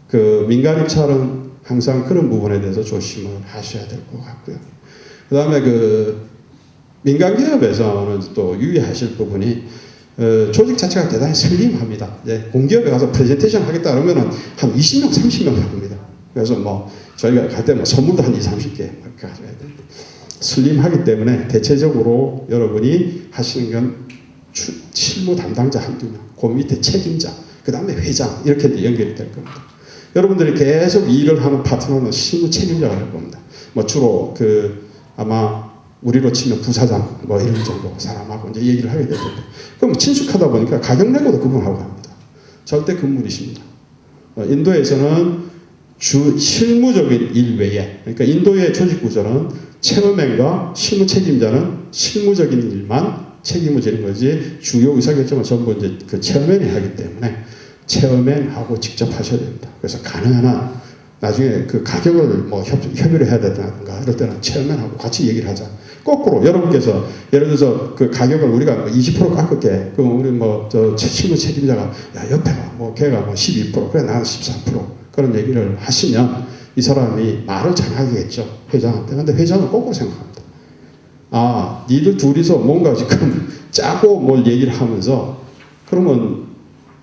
그 민간 입찰은 항상 그런 부분에 대해서 조심을 하셔야 될 것 같고요. 그 다음에 그 민간 기업에서는 또 유의하실 부분이 조직 자체가 대단히 슬림합니다. 이제 공기업에 가서 프레젠테이션 하겠다 그러면은 한 20명, 30명 합니다. 그래서 뭐 저희가 갈 때 뭐 선물도 한 2, 30개 이렇게 가져야 되는데 슬림하기 때문에 대체적으로 여러분이 하시는 건 실무 담당자 한두 명, 그 밑에 책임자, 그 다음에 회장 이렇게 연결이 될 겁니다. 여러분들이 계속 일을 하는 파트너는 실무 책임자가 될 겁니다. 뭐 주로 그 아마 우리로 치면 부사장 뭐 이런 정도 사람하고 이제 얘기를 하게 될 텐데, 그럼 친숙하다 보니까 가격 내고도 그분하고 합니다. 절대 금물이십니다. 인도에서는 실무적인 일 외에, 그러니까 인도의 조직 구조는 체어맨과 실무 책임자는 실무적인 일만 책임을 지는 거지 주요 의사결정은 전부 이제 그 체어맨이 하기 때문에 체어맨하고 직접 하셔야 됩니다. 그래서 가능한 한 나중에 그 가격을 뭐 협의를 해야 된다든가 이럴 때는 체어맨하고 같이 얘기를 하자. 거꾸로 여러분께서 예를 들어서 그 가격을 우리가 20% 깎을게. 그럼 우리 뭐 저 실무 책임자가 야 옆에가 뭐 걔가 뭐 12% 그래 나는 14% 그런 얘기를 하시면 이 사람이 말을 잘하겠죠. 회장한테. 근데 회장은 거꾸로 생각합니다. 아, 니들 둘이서 뭔가 지금 짜고 뭘 얘기를 하면서 그러면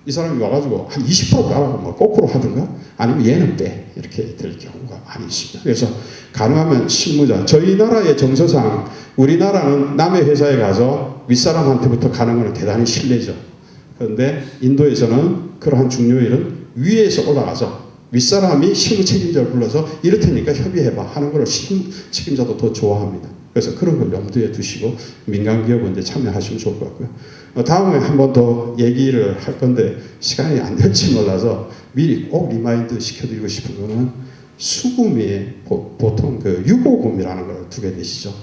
이 사람이 와가지고 한 20% 까라고 뭐 거꾸로 하든가 아니면 얘는 빼 이렇게 될 경우가 많이 있습니다. 그래서 가능하면 실무자, 저희 나라의 정서상 우리나라는 남의 회사에 가서 윗사람한테부터 가는 것은 대단히 신뢰죠. 그런데 인도에서는 그러한 중요일은 위에서 올라가서 윗사람이 실무 책임자를 불러서 이렇다니까 협의해봐 하는 걸 실무 책임자도 더 좋아합니다. 그래서 그런 걸 염두에 두시고 민간기업은 이제 참여하시면 좋을 것 같고요. 다음에 한 번 더 얘기를 할 건데 시간이 안 될지 몰라서 미리 꼭 리마인드 시켜드리고 싶은 거는 수금이 보통 그 유보금이라는 걸 두게 되시죠.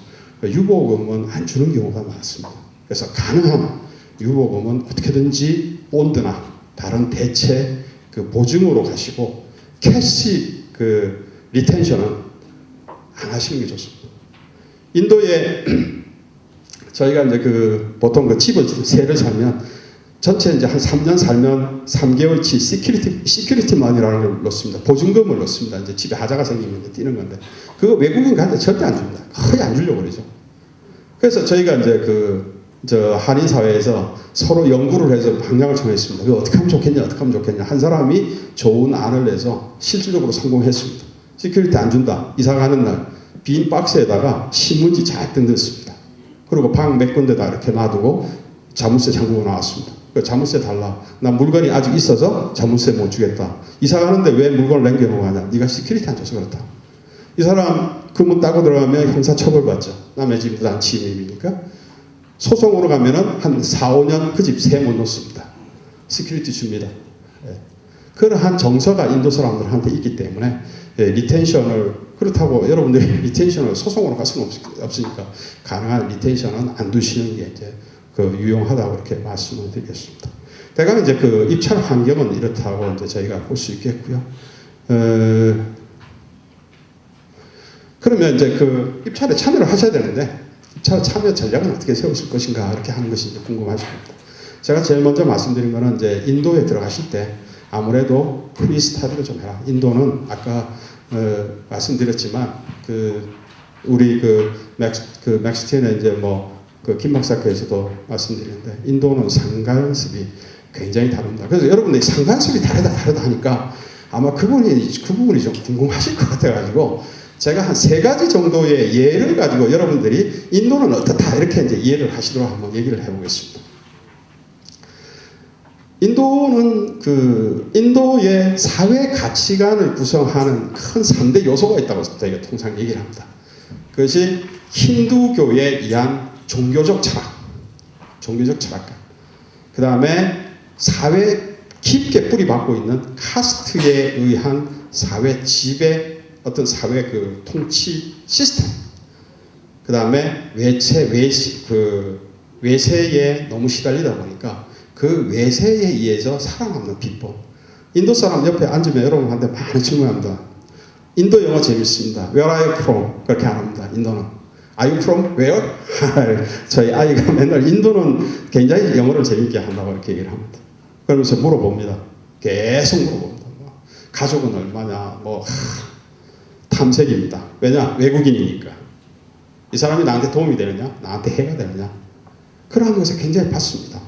유보금은 안 주는 경우가 많습니다. 그래서 가능한 유보금은 어떻게든지 본드나 다른 대체 그 보증으로 가시고 캐시 그 리텐션은 안 하시는 게 좋습니다. 인도에 저희가 이제 그 보통 그 집을 세를 사면 전체 이제 한 3년 살면 3개월치 시큐리티 머니라는 걸 넣습니다. 보증금을 넣습니다. 이제 집에 하자가 생기면 이제 뛰는 건데 그거 외국인 가는데 절대 안 줍니다. 거의 안 주려고 그러죠. 그래서 저희가 이제 저 한인 사회에서 서로 연구를 해서 방향을 정했습니다. 그거 어떻게 하면 좋겠냐, 어떻게 하면 좋겠냐. 한 사람이 좋은 안을 내서 실질적으로 성공했습니다. 시큐리티 안 준다. 이사 가는 날 빈 박스에다가 신문지 잔뜩 넣었습니다. 그리고 방 몇 군데다 이렇게 놔두고 자물쇠 잠그고 나왔습니다. 자물쇠 달라. 나 물건이 아직 있어서 자물쇠 못 주겠다. 이사 가는데 왜 물건을 남겨놓고 가냐. 네가 시큐리티 안 줘서 그렇다. 이 사람 그 문 따고 들어가면 형사처벌 받죠. 남의 집 무단 침입이니까. 소송으로 가면은 한 4, 5년 그 집 세 못 놓습니다. 시큐리티 줍니다. 예. 그러한 정서가 인도 사람들한테 있기 때문에 리텐션을 그렇다고 여러분들이 리텐션을 소송으로 갈 수는 없으니까 가능한 리텐션은 안 두시는 게 이제 그 유용하다고 이렇게 말씀을 드리겠습니다. 대강 이제 그 입찰 환경은 이렇다고 이제 저희가 볼 수 있겠고요. 그러면 이제 그 입찰에 참여를 하셔야 되는데 입찰 참여 전략은 어떻게 세우실 것인가 이렇게 하는 것이 이제 궁금하실 겁니다. 제가 제일 먼저 말씀드린 거는 이제 인도에 들어가실 때 아무래도 프리스타디를 좀 해라. 인도는 아까 말씀드렸지만 우리 맥스틴의 이제 뭐 그 김 박사께서도 말씀드렸는데 인도는 상관습이 굉장히 다릅니다. 그래서 여러분들이 상관습이 다르다 하니까 아마 그 부분이 좀 궁금하실 것 같아가지고 제가 한 3가지 정도의 예를 가지고 여러분들이 인도는 어떻다 이렇게 이제 이해를 하시도록 한번 얘기를 해보겠습니다. 인도는 인도의 사회 가치관을 구성하는 큰 3대 요소가 있다고 저희가 통상 얘기를 합니다. 그것이 힌두교에 의한 종교적 철학, 종교적 철학가. 그 다음에 사회 깊게 뿌리박고 있는 카스트에 의한 사회 지배, 어떤 사회 그 통치 시스템. 그 다음에 외세에 너무 시달리다 보니까 그 외세에 의해서 살아남는 비법. 인도 사람 옆에 앉으면 여러분한테 많이 질문합니다. 인도 영어 재밌습니다. Where are you from? 그렇게 안 합니다. 인도는. Are you from where? 저희 아이가 맨날 인도는 굉장히 영어를 재밌게 한다고 이렇게 얘기를 합니다. 그러면서 물어봅니다. 계속 물어봅니다. 가족은 얼마냐? 탐색입니다. 왜냐? 외국인이니까. 이 사람이 나한테 도움이 되느냐? 나한테 해가 되느냐? 그러한 것을 굉장히 받습니다.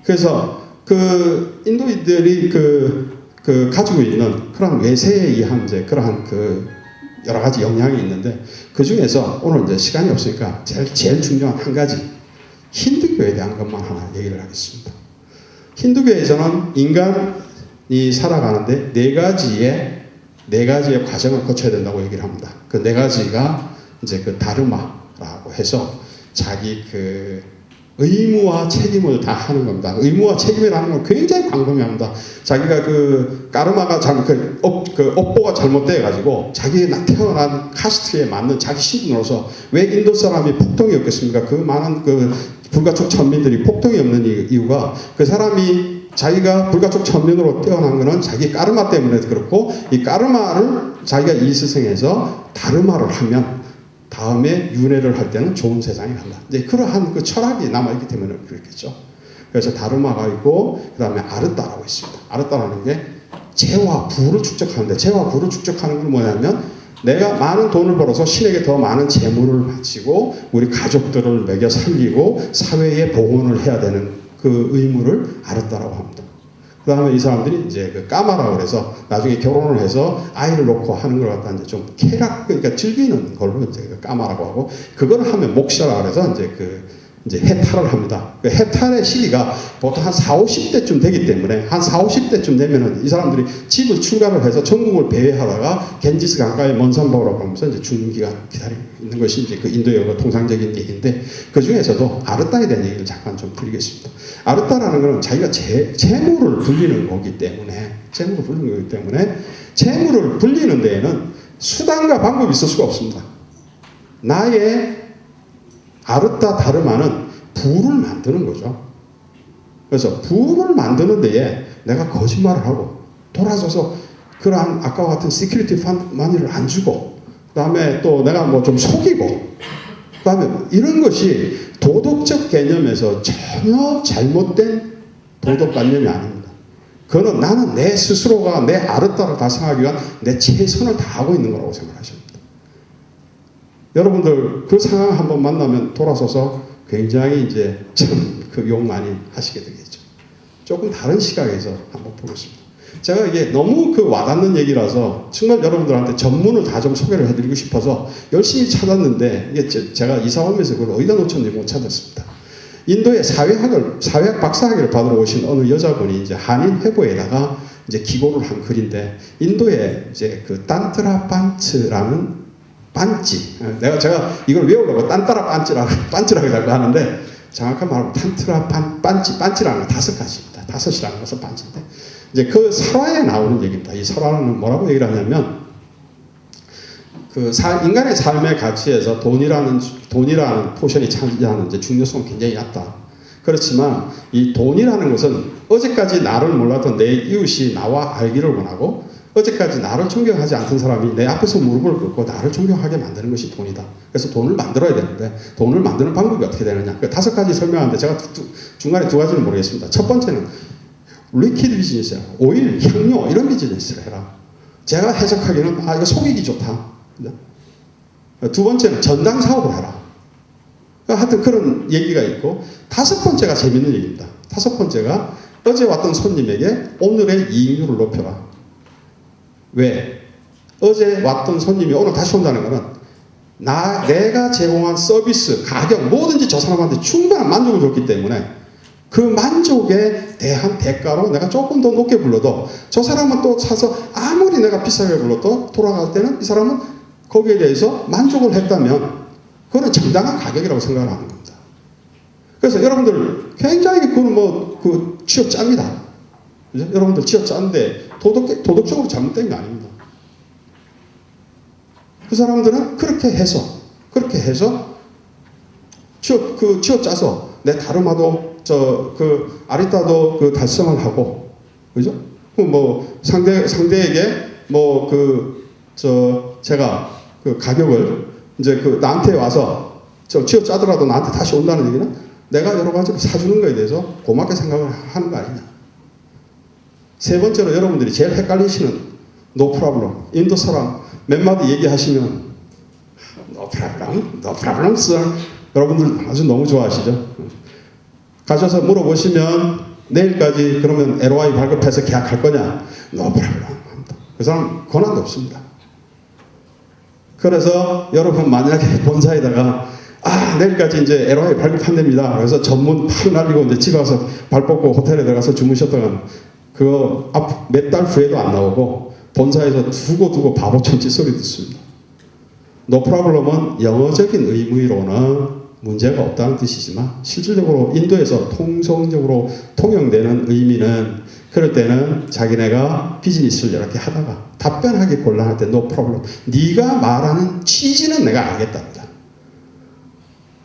그래서 그 인도인들이 가지고 있는 그런 외세에 의한 이제 그러한 여러 가지 영향이 있는데 그 중에서 오늘 이제 시간이 없으니까 제일 중요한 한 가지 힌두교에 대한 것만 하나 얘기를 하겠습니다. 힌두교에서는 인간이 살아가는데 네 가지의 과정을 거쳐야 된다고 얘기를 합니다. 그 네 가지가 이제 다르마라고 해서 자기 의무와 책임을 다 하는 겁니다. 의무와 책임이라는 건 굉장히 광범위합니다. 자기가 까르마가 업보가 잘못돼가지고 자기 태어난 카스트에 맞는 자기 신분으로서 왜 인도 사람이 폭동이 없겠습니까? 그 많은 불가촉 천민들이 폭동이 없는 이유가 그 사람이 자기가 불가촉 천민으로 태어난 거는 자기 까르마 때문에 그렇고 이 까르마를 자기가 이스승해서 다르마를 하면 다음에 윤회를 할 때는 좋은 세상에 간다. 이제 그러한 철학이 남아있기 때문에 그렇겠죠. 그래서 다르마가 있고, 그 다음에 아르따라고 있습니다. 아르따라는 게 재와 부를 축적하는데, 재와 부를 축적하는 건 뭐냐면, 내가 많은 돈을 벌어서 신에게 더 많은 재물을 바치고, 우리 가족들을 먹여 살리고, 사회에 봉헌을 해야 되는 그 의무를 아르따라고 합니다. 그 다음에 이 사람들이 이제 까마라고 해서 나중에 결혼을 해서 아이를 놓고 하는 걸 갖다 이제 좀 그러니까 즐기는 걸로 이제 까마라고 하고, 그걸 하면 목샤라고 해서 이제 해탈을 합니다. 그 해탈의 시기가 보통 한 40, 50대쯤 되기 때문에 한 40, 50대쯤 되면은 이 사람들이 집을 출가를 해서 전국을 배회하다가 겐지스 강가의 먼산바오라고 하면서 이제 죽는 기간 기다리고 있는 것이 이제 인도의 통상적인 얘기인데, 그 중에서도 아르따에 대한 얘기를 잠깐 좀 드리겠습니다. 아르따라는 것은 자기가 재물을 불리는 거기 때문에, 재물을 불리는 데에는 수단과 방법이 있을 수가 없습니다. 나의 아르따 다르마는 부를 만드는 거죠. 그래서 부를 만드는 데에 내가 거짓말을 하고 돌아서서 그러한 아까와 같은 시큐리티 마니를 안 주고, 그 다음에 또 내가 좀 속이고, 그 다음에 이런 것이 도덕적 개념에서 전혀 잘못된 도덕관념이 아닙니다. 그거는 나는 내 스스로가 내 아르따를 달성하기 위한 내 최선을 다하고 있는 거라고 생각하십니다. 여러분들 그 상황 한번 만나면 돌아서서 굉장히 이제 욕 많이 하시게 되겠죠. 조금 다른 시각에서 한번 보겠습니다. 제가 이게 너무 와닿는 얘기라서 정말 여러분들한테 전문을 다 좀 소개를 해드리고 싶어서 열심히 찾았는데, 이게 제가 이사 오면서 그걸 어디다 놓쳤는지 못 찾았습니다. 인도의 사회학 박사학위를 받으러 오신 어느 여자분이 이제 한인 회보에다가 이제 기고를 한 글인데, 인도의 이제 단트라 반츠라는 반지. 제가 이걸 외우려고 딴따라 반지라고 하는데, 정확한 말로 탄트라 반지라는 건 5가지입니다. 5이라는 것은 반지인데, 이제 그 설화에 나오는 얘기입니다. 이 설화는 뭐라고 얘기를 하냐면, 인간의 삶의 가치에서 돈이라는 포션이 차지하는 이제 중요성은 굉장히 낮다. 그렇지만 이 돈이라는 것은 어제까지 나를 몰랐던 내 이웃이 나와 알기를 원하고, 어제까지 나를 존경하지 않던 사람이 내 앞에서 무릎을 꿇고 나를 존경하게 만드는 것이 돈이다. 그래서 돈을 만들어야 되는데, 돈을 만드는 방법이 어떻게 되느냐. 5가지 설명하는데 제가 중간에 2가지는 모르겠습니다. 첫 번째는 리퀴드 비즈니스야. 오일, 향료 이런 비즈니스를 해라. 제가 해석하기는 이거 속이기 좋다. 두 번째는 전당 사업을 해라. 하여튼 그런 얘기가 있고, 5번째가 재밌는 얘기입니다. 5번째가 어제 왔던 손님에게 오늘의 이익률을 높여라. 왜? 어제 왔던 손님이 오늘 다시 온다는 것은 내가 제공한 서비스, 가격, 뭐든지 저 사람한테 충분한 만족을 줬기 때문에 그 만족에 대한 대가로 내가 조금 더 높게 불러도 저 사람은 또 사서 아무리 내가 비싸게 불러도 돌아갈 때는 이 사람은 거기에 대해서 만족을 했다면 그거는 정당한 가격이라고 생각을 하는 겁니다. 그래서 여러분들 굉장히 그건 그 쥐어 짭니다. 그죠? 여러분들 쥐어 짰는데 도덕적으로 잘못된 게 아닙니다. 그 사람들은 그렇게 해서 쥐어 짜서 내 다르마도 아리따도 달성을 하고, 그죠? 뭐 상대에게 제가 가격을 이제 나한테 와서 쥐어 짜더라도 나한테 다시 온다는 얘기는 내가 여러 가지를 사주는 거에 대해서 고맙게 생각을 하는 거 아니냐. 세 번째로 여러분들이 제일 헷갈리시는 no problem. 인도 사람 몇 마디 얘기하시면 no problem sir. 여러분들 아주 너무 좋아하시죠? 가셔서 물어보시면 내일까지 그러면 LOI 발급해서 계약할 거냐? no problem. 그 사람 권한도 없습니다. 그래서 여러분 만약에 본사에다가 내일까지 이제 LOI 발급한답니다. 그래서 전문 팔 날리고 이제 집에 가서 발 뻗고 호텔에 들어가서 주무셨다가 그거 몇 달 후에도 안 나오고 본사에서 두고 바보처럼 찌소리 듣습니다. no problem은 영어적인 의미로는 문제가 없다는 뜻이지만 실질적으로 인도에서 통성적으로 통용되는 의미는 그럴 때는 자기네가 비즈니스를 이렇게 하다가 답변하기 곤란할 때 no problem. 네가 말하는 취지는 내가 알겠답니다.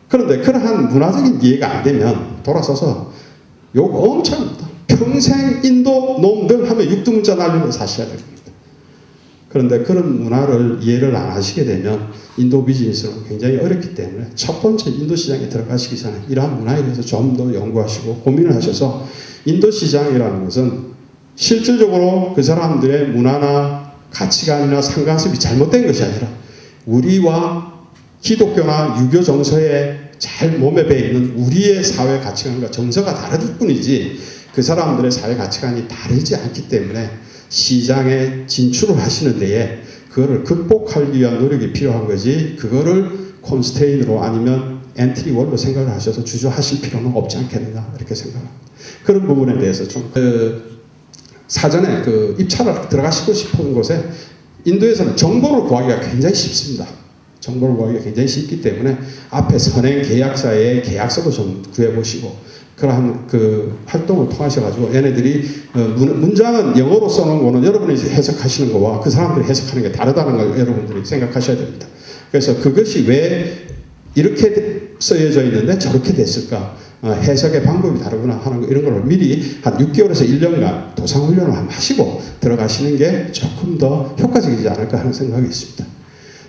그런데 그러한 문화적인 이해가 안 되면 돌아서서 욕 엄청 합니다. 평생 인도 놈들 하면 육두문자 날리고 사셔야 됩니다. 그런데 그런 문화를 이해를 안 하시게 되면 인도 비즈니스는 굉장히 어렵기 때문에 첫 번째 인도 시장에 들어가시기 전에 이러한 문화에 대해서 좀 더 연구하시고 고민을 하셔서 인도 시장이라는 것은 실질적으로 그 사람들의 문화나 가치관이나 상관습이 잘못된 것이 아니라 우리와 기독교나 유교 정서에 잘 몸에 배 있는 우리의 사회 가치관과 정서가 다를 뿐이지 그 사람들의 사회 가치관이 다르지 않기 때문에 시장에 진출을 하시는 데에 그거를 극복하기 위한 노력이 필요한 거지 그거를 콘스테인으로 아니면 엔트리월로 생각을 하셔서 주저하실 필요는 없지 않겠느냐 이렇게 생각합니다. 그런 부분에 대해서 좀 사전에 입찰을 들어가시고 싶은 곳에 인도에서는 정보를 구하기가 굉장히 쉽습니다. 정보를 구하기가 굉장히 쉽기 때문에 앞에 선행 계약사의 계약서도 좀 구해보시고 그러한 활동을 통하셔가지고 얘네들이 문장은 영어로 써놓은 거는 여러분이 해석하시는 거와 그 사람들이 해석하는 게 다르다는 걸 여러분들이 생각하셔야 됩니다. 그래서 그것이 왜 이렇게 쓰여져 있는데 저렇게 됐을까? 해석의 방법이 다르구나 하는 거 이런 걸 미리 한 6개월에서 1년간 도상훈련을 하시고 들어가시는 게 조금 더 효과적이지 않을까 하는 생각이 있습니다.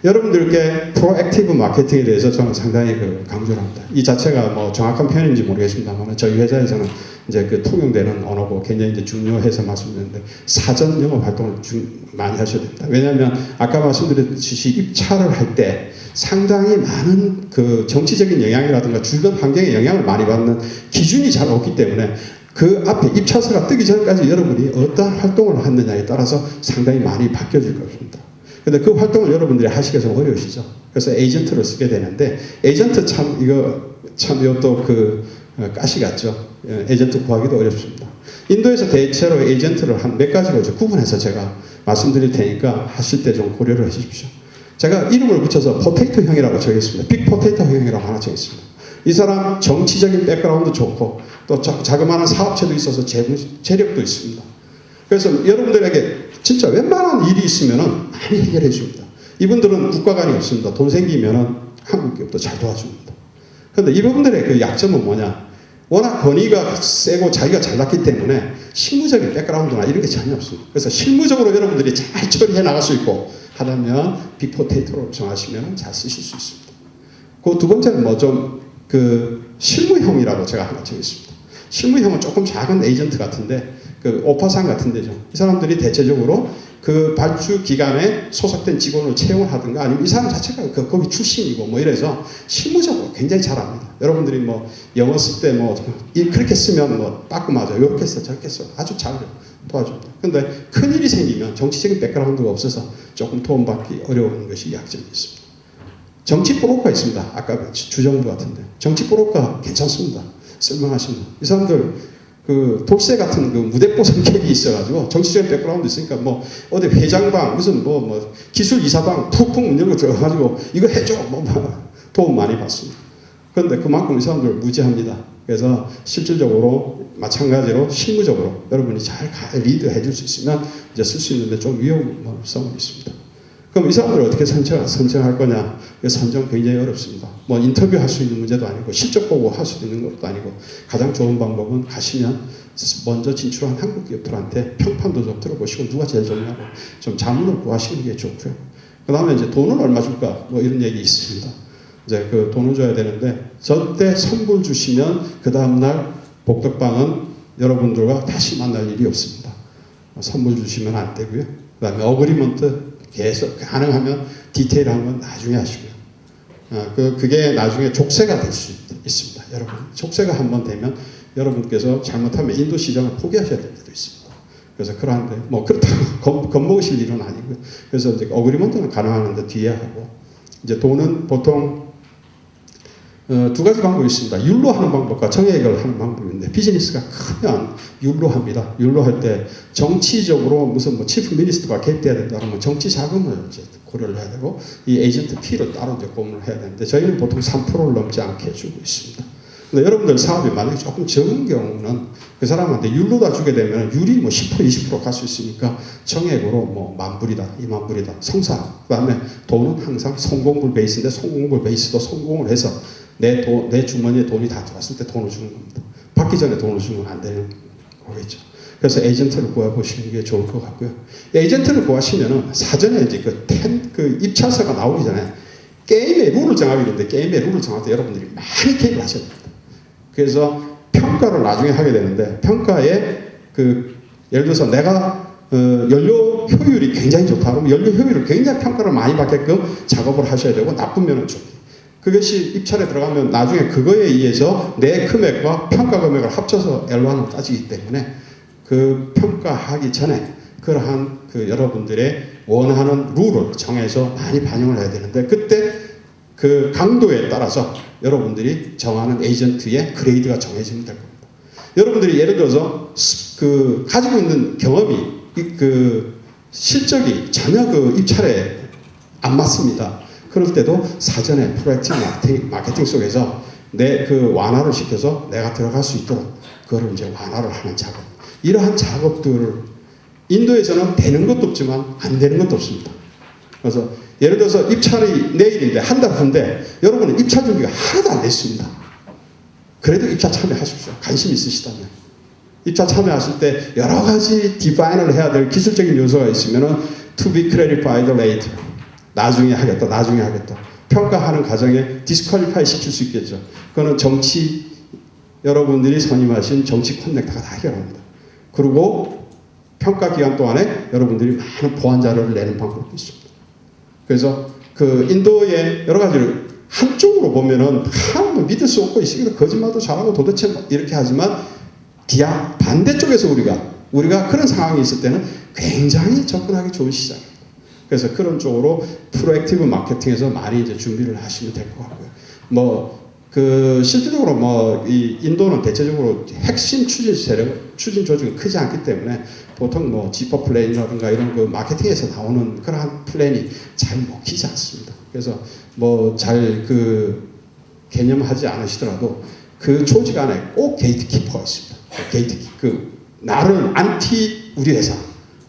여러분들께 프로액티브 마케팅에 대해서 저는 상당히 강조를 합니다. 이 자체가 정확한 표현인지 모르겠습니다만 저희 회사에서는 이제 통용되는 언어고 굉장히 이제 중요해서 말씀드렸는데 사전 영업 활동을 많이 하셔야 됩니다. 왜냐하면 아까 말씀드렸듯이 입찰을 할 때 상당히 많은 정치적인 영향이라든가 주변 환경의 영향을 많이 받는 기준이 잘 없기 때문에 그 앞에 입찰서가 뜨기 전까지 여러분이 어떠한 활동을 했느냐에 따라서 상당히 많이 바뀌어질 것입니다. 근데 그 활동을 여러분들이 하시기가 좀 어려우시죠. 그래서 에이전트를 쓰게 되는데 에이전트 이것도 가시 같죠. 에이전트 구하기도 어렵습니다. 인도에서 대체로 에이전트를 한 몇 가지로 구분해서 제가 말씀드릴 테니까 하실 때 좀 고려를 하십시오. 제가 이름을 붙여서 포테이토형이라고 정했습니다. 빅포테이토형이라고 하나 정했습니다. 이 사람 정치적인 백그라운드 좋고 또 자그마한 사업체도 있어서 재력도 있습니다. 그래서 여러분들에게 진짜 웬만한 일이 있으면 많이 해결해 줍니다. 이분들은 국가관이 없습니다. 돈 생기면 한국 기업도 잘 도와줍니다. 그런데 이분들의 약점은 뭐냐? 워낙 권위가 세고 자기가 잘났기 때문에 실무적인 백그라운드나 이런 게 전혀 없습니다. 그래서 실무적으로 여러분들이 잘 처리해 나갈 수 있고 하다면 빅포테이토로 정하시면 잘 쓰실 수 있습니다. 그 두 번째는 실무형이라고 제가 하나 정했습니다. 실무형은 조금 작은 에이전트 같은데 오파상 같은 데죠. 이 사람들이 대체적으로 발주 기관에 소속된 직원을 채용을 하든가 아니면 이 사람 자체가 거기 출신이고 이래서 실무적으로 굉장히 잘합니다. 여러분들이 영어 쓸 때 그렇게 쓰면 빠꾸 맞아. 이렇게 써 저렇게 써. 아주 잘 도와줍니다. 근데 큰일이 생기면 정치적인 백그라운드가 없어서 조금 도움받기 어려운 것이 약점이 있습니다. 정치 브로커가 있습니다. 아까 주정부 같은데 정치 브로커 괜찮습니다. 쓸만하십니다. 이 사람들 돌쇠 같은 무대뽀 성격이 있어가지고 정치적인 백그라운드 있으니까 어디 회장방 무슨 기술 이사방 푹푹 문 열고 들어가가지고 이거 해줘 도움 많이 받습니다. 그런데 그만큼 이 사람들 무지합니다. 그래서 실질적으로 마찬가지로 실무적으로 여러분이 잘 리드해 줄 수 있으면 이제 쓸 수 있는데 좀 위험성이 있습니다. 그럼 이 사람들을 어떻게 선정할 거냐? 선정 굉장히 어렵습니다. 뭐 인터뷰할 수 있는 문제도 아니고 실적 보고 할 수 있는 것도 아니고 가장 좋은 방법은 가시면 먼저 진출한 한국 기업들한테 평판도 좀 들어보시고 누가 제일 좋냐고 좀 자문을 구하시는 게 좋고요. 그 다음에 이제 돈은 얼마 줄까? 뭐 이런 얘기 있습니다. 이제 그 돈을 줘야 되는데 절대 선불 주시면 그 다음날 복덕방은 여러분들과 다시 만날 일이 없습니다. 선물 주시면 안 되고요. 그 다음에 어그리먼트 계속 가능하면 디테일한 건 나중에 하시고요. 그게 나중에 족쇄가 될 수 있습니다. 여러분 족쇄가 한번 되면 여러분께서 잘못하면 인도 시장을 포기하셔야 될 때도 있습니다. 그래서 그러한데 뭐 그렇다고 겁먹으실 일은 아니고요. 그래서 이제 어그리먼트는 가능한데 뒤에 하고 이제 돈은 보통 두 가지 방법이 있습니다. 율로 하는 방법과 정액을 하는 방법인데 비즈니스가 크면 율로 합니다. 율로 할 때 정치적으로 무슨 뭐 치프 미니스터가 개입돼야 된다 그러면 정치 자금을 이제 고려를 해야 되고 이 에이전트 피를 따로 이제 고민을 해야 되는데 저희는 보통 3%를 넘지 않게 해주고 있습니다. 근데 여러분들 사업이 만약에 조금 적은 경우는 그 사람한테 율로다 주게 되면 율이 뭐 10% 20% 갈 수 있으니까 정액으로 뭐 10,000불이다 20,000불이다 성사 그 다음에 돈은 항상 성공불 베이스인데 성공불 베이스도 성공을 해서 내 주머니에 돈이 다 들어왔을 때 돈을 주는 겁니다. 받기 전에 돈을 주면 안 되는 거겠죠. 그래서 에이전트를 구해보시는 게 좋을 것 같고요. 에이전트를 구하시면은 사전에 이제 그 입찰서가 나오기 전에 게임의 룰을 정하게 되는데 게임의 룰을 정할 때 여러분들이 많이 개입을 하셔야 됩니다. 그래서 평가를 나중에 하게 되는데 평가에 예를 들어서 내가 연료 효율이 굉장히 좋다 그러면 연료 효율을 굉장히 평가를 많이 받게끔 작업을 하셔야 되고 나쁜 면은 좀 그것이 입찰에 들어가면 나중에 그거에 의해서 내 금액과 평가 금액을 합쳐서 L1을 따지기 때문에 그 평가하기 전에 그러한 여러분들의 원하는 룰을 정해서 많이 반영을 해야 되는데 그때 그 강도에 따라서 여러분들이 정하는 에이전트의 그레이드가 정해지면 될 겁니다. 여러분들이 예를 들어서 가지고 있는 경험이 실적이 전혀 입찰에 안 맞습니다. 그럴 때도 사전에 프로액티브 마케팅 속에서 내 완화를 시켜서 내가 들어갈 수 있도록 그거를 이제 완화를 하는 작업. 이러한 작업들을 인도에서는 되는 것도 없지만 안 되는 것도 없습니다. 그래서 예를 들어서 입찰이 내일인데 한 달 후인데 여러분은 입찰 준비가 하나도 안 됐습니다. 그래도 입찰 참여하십시오. 관심 있으시다면. 입찰 참여하실 때 여러 가지 디파인을 해야 될 기술적인 요소가 있으면은 to be clarified later. 나중에 하겠다. 평가하는 과정에 디스퀄리파이 시킬 수 있겠죠. 그거는 여러분들이 선임하신 정치 커넥터가 다 해결합니다. 그리고 평가 기간 동안에 여러분들이 많은 보완 자료를 내는 방법도 있습니다. 그래서 인도의 여러 가지를 한쪽으로 보면은 믿을 수 없고 있으니까 거짓말도 잘하고 도대체 이렇게 하지만 반대쪽에서 우리가 그런 상황이 있을 때는 굉장히 접근하기 좋은 시장입니다. 그래서 그런 쪽으로 프로액티브 마케팅에서 많이 이제 준비를 하시면 될 것 같고요. 실질적으로 이 인도는 대체적으로 핵심 추진 조직이 크지 않기 때문에 보통 지퍼 플랜이라든가 이런 마케팅에서 나오는 그러한 플랜이 잘 먹히지 않습니다. 그래서 잘 개념하지 않으시더라도 그 조직 안에 꼭 게이트키퍼가 있습니다. 나를 안티 우리 회사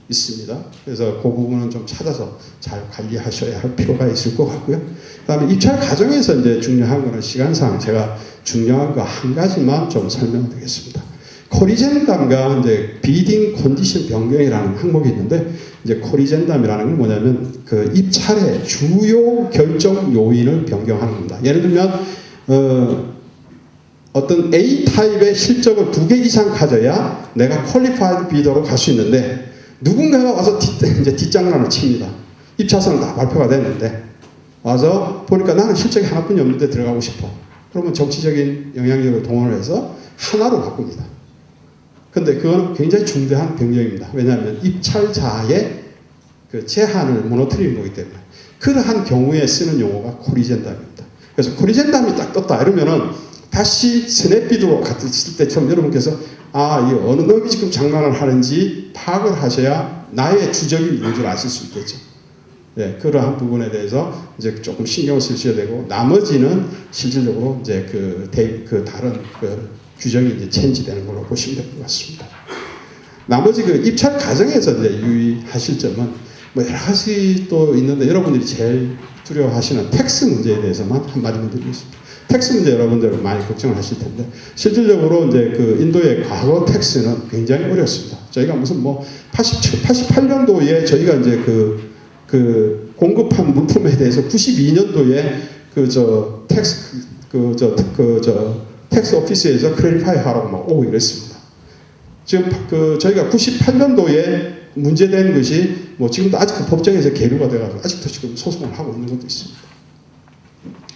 있습니다. 그래서 그 부분은 좀 찾아서 잘 관리하셔야 할 필요가 있을 것 같고요. 그 다음에 입찰 과정에서 이제 중요한 거는 시간상 제가 중요한 거 한 가지만 좀 설명드리겠습니다. 코리젠담과 이제 비딩 컨디션 변경이라는 항목이 있는데 이제 코리젠담이라는 건 뭐냐면 입찰의 주요 결정 요인을 변경하는 겁니다. 예를 들면 어떤 A 타입의 실적을 2개 이상 가져야 내가 퀄리파이드 비더로 갈 수 있는데 누군가가 와서 이제 뒷장난을 칩니다. 입찰서는 다 발표가 됐는데 와서 보니까 나는 실적이 하나뿐이 없는데 들어가고 싶어. 그러면 정치적인 영향력을 동원을 해서 하나로 바꿉니다. 근데 그건 굉장히 중대한 변경입니다. 왜냐하면 입찰자의 제한을 무너뜨리는 거기 때문에 그러한 경우에 쓰는 용어가 코리젠담입니다. 그래서 코리젠담이 딱 떴다 이러면은 다시 스냅비드로 갔을 때처럼 여러분께서 이 어느 놈이 지금 장난을 하는지 파악을 하셔야 나의 주적이 있는 줄 아실 수 있겠죠. 네, 그러한 부분에 대해서 이제 조금 신경을 쓰셔야 되고 나머지는 실질적으로 이제 다른 규정이 이제 체인지되는 걸로 보시면 될 것 같습니다. 나머지 그 입찰 과정에서 이제 유의하실 점은 뭐 여러 가지 또 있는데 여러분들이 제일 두려워하시는 텍스 문제에 대해서만 한마디만 드리겠습니다. 텍스 문제 여러분들 많이 걱정을 하실 텐데 실질적으로 이제 그 인도의 과거 텍스는 굉장히 어렵습니다. 저희가 무슨 뭐 88년도에 저희가 이제 그 공급한 물품에 대해서 92년도에 텍스 오피스에서 클래리파이 하라고 막 오고 이랬습니다. 지금 저희가 98년도에 문제된 것이 뭐 지금도 아직 그 법정에서 계류가 돼가지고 아직도 지금 소송을 하고 있는 것도 있습니다.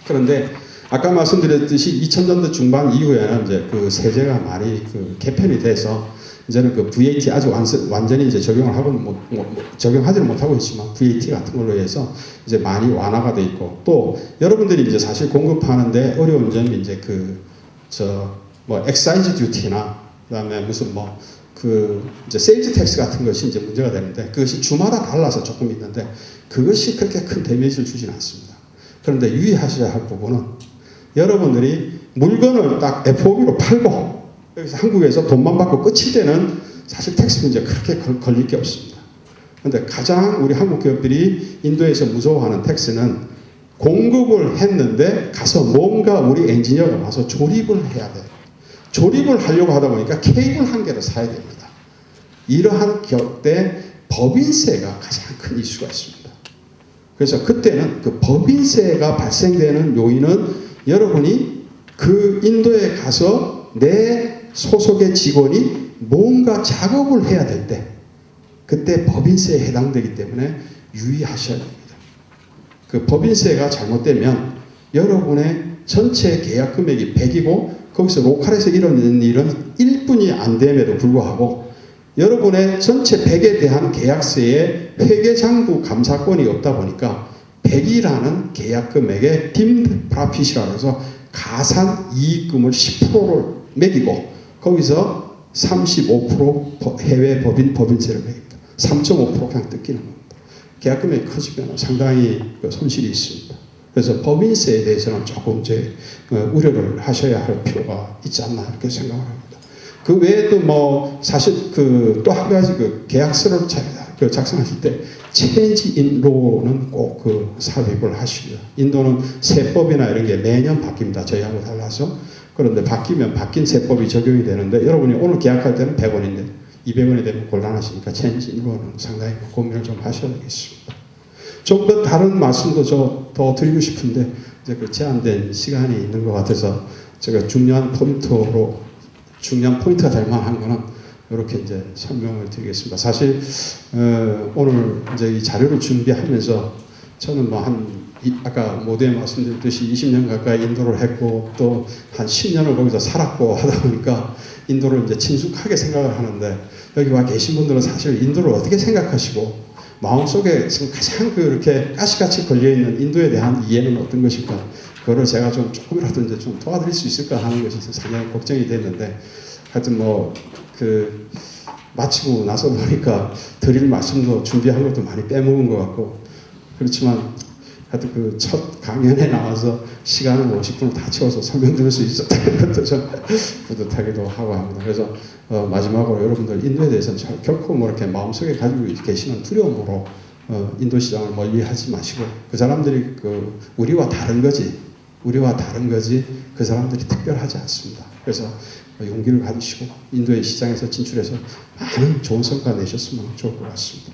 그런데 아까 말씀드렸듯이 2000년대 중반 이후에는 이제 그 세제가 많이 그 개편이 돼서 이제는 그 VAT 아주 완전히 이제 적용을 하고 적용하지는 못하고 있지만 VAT 같은 걸로 해서 이제 많이 완화가 돼 있고 또 여러분들이 이제 사실 공급하는데 어려운 점이 이제 엑사이즈 듀티나 그다음에 무슨 이제 세일즈 텍스 같은 것이 이제 문제가 되는데 그것이 주마다 달라서 조금 있는데 그것이 그렇게 큰 데미지를 주진 않습니다. 그런데 유의하셔야 할 부분은 여러분들이 물건을 딱 FOB로 팔고 여기서 한국에서 돈만 받고 끝일 때는 사실 텍스 문제 그렇게 걸릴 게 없습니다. 그런데 가장 우리 한국 기업들이 인도에서 무서워하는 텍스는 공급을 했는데 가서 뭔가 우리 엔지니어가 와서 조립을 해야 돼요. 조립을 하려고 하다 보니까 케이블 한 개를 사야 됩니다. 이러한 때 법인세가 가장 큰 이슈가 있습니다. 그래서 그때는 그 법인세가 발생되는 요인은 여러분이 그 인도에 가서 내 소속의 직원이 뭔가 작업을 해야 될 때 그때 법인세에 해당되기 때문에 유의하셔야 됩니다. 그 법인세가 잘못되면 여러분의 전체 계약 금액이 100이고 거기서 로컬에서 일어나는 일은 1분이 안 됨에도 불구하고 여러분의 전체 100에 대한 계약세에 회계장부 감사권이 없다 보니까 100이라는 계약 금액에 딤드 프라핏이라고 해서 가산 이익금을 10%를 매기고 거기서 35% 해외 법인세를 매깁니다. 3.5% 그냥 뜯기는 겁니다. 계약 금액이 커지면 상당히 손실이 있습니다. 그래서 법인세에 대해서는 조금 우려를 하셔야 할 필요가 있지 않나 이렇게 생각을 합니다. 그 외에도 사실 또 한 가지 계약서를 작성하실 때 체인지 인 로는 꼭 삽입을 하시고요. 인도는 세법이나 이런 게 매년 바뀝니다. 저희하고 달라서. 그런데 바뀌면 바뀐 세법이 적용이 되는데 여러분이 오늘 계약할 때는 100원인데 200원이 되면 곤란하시니까 체인지 인 로는 상당히 고민을 좀 하셔야 되겠습니다. 좀 더 다른 말씀도 더 드리고 싶은데 이제 제한된 시간이 있는 것 같아서 제가 중요한 포인트가 될 만한 거는 이렇게 이제 설명을 드리겠습니다. 사실 오늘 이제 이 자료를 준비하면서 저는 아까 모두에 말씀드렸듯이 20년 가까이 인도를 했고 또 한 10년을 거기서 살았고 하다 보니까 인도를 이제 친숙하게 생각을 하는데 여기 와 계신 분들은 사실 인도를 어떻게 생각하시고 마음속에 지금 가장 그렇게 가시같이 걸려있는 인도에 대한 이해는 어떤 것일까? 그거를 제가 조금이라도 이제 좀 도와드릴 수 있을까 하는 것이 상당히 걱정이 됐는데 하여튼 마치고 나서 보니까 드릴 말씀도 준비한 것도 많이 빼먹은 것 같고 그렇지만 하여튼 첫 강연에 나와서 시간을 50분을 다 채워서 설명드릴 수 있었다는 것도 좀 뿌듯하기도 하고 합니다. 그래서 마지막으로 여러분들 인도에 대해서는 결코 이렇게 마음속에 가지고 계시는 두려움으로 인도 시장을 멀리하지 마시고 그 사람들이 우리와 다른 거지 그 사람들이 특별하지 않습니다. 그래서 용기를 가지시고 인도의 시장에서 진출해서 많은 좋은 성과 내셨으면 좋을 것 같습니다.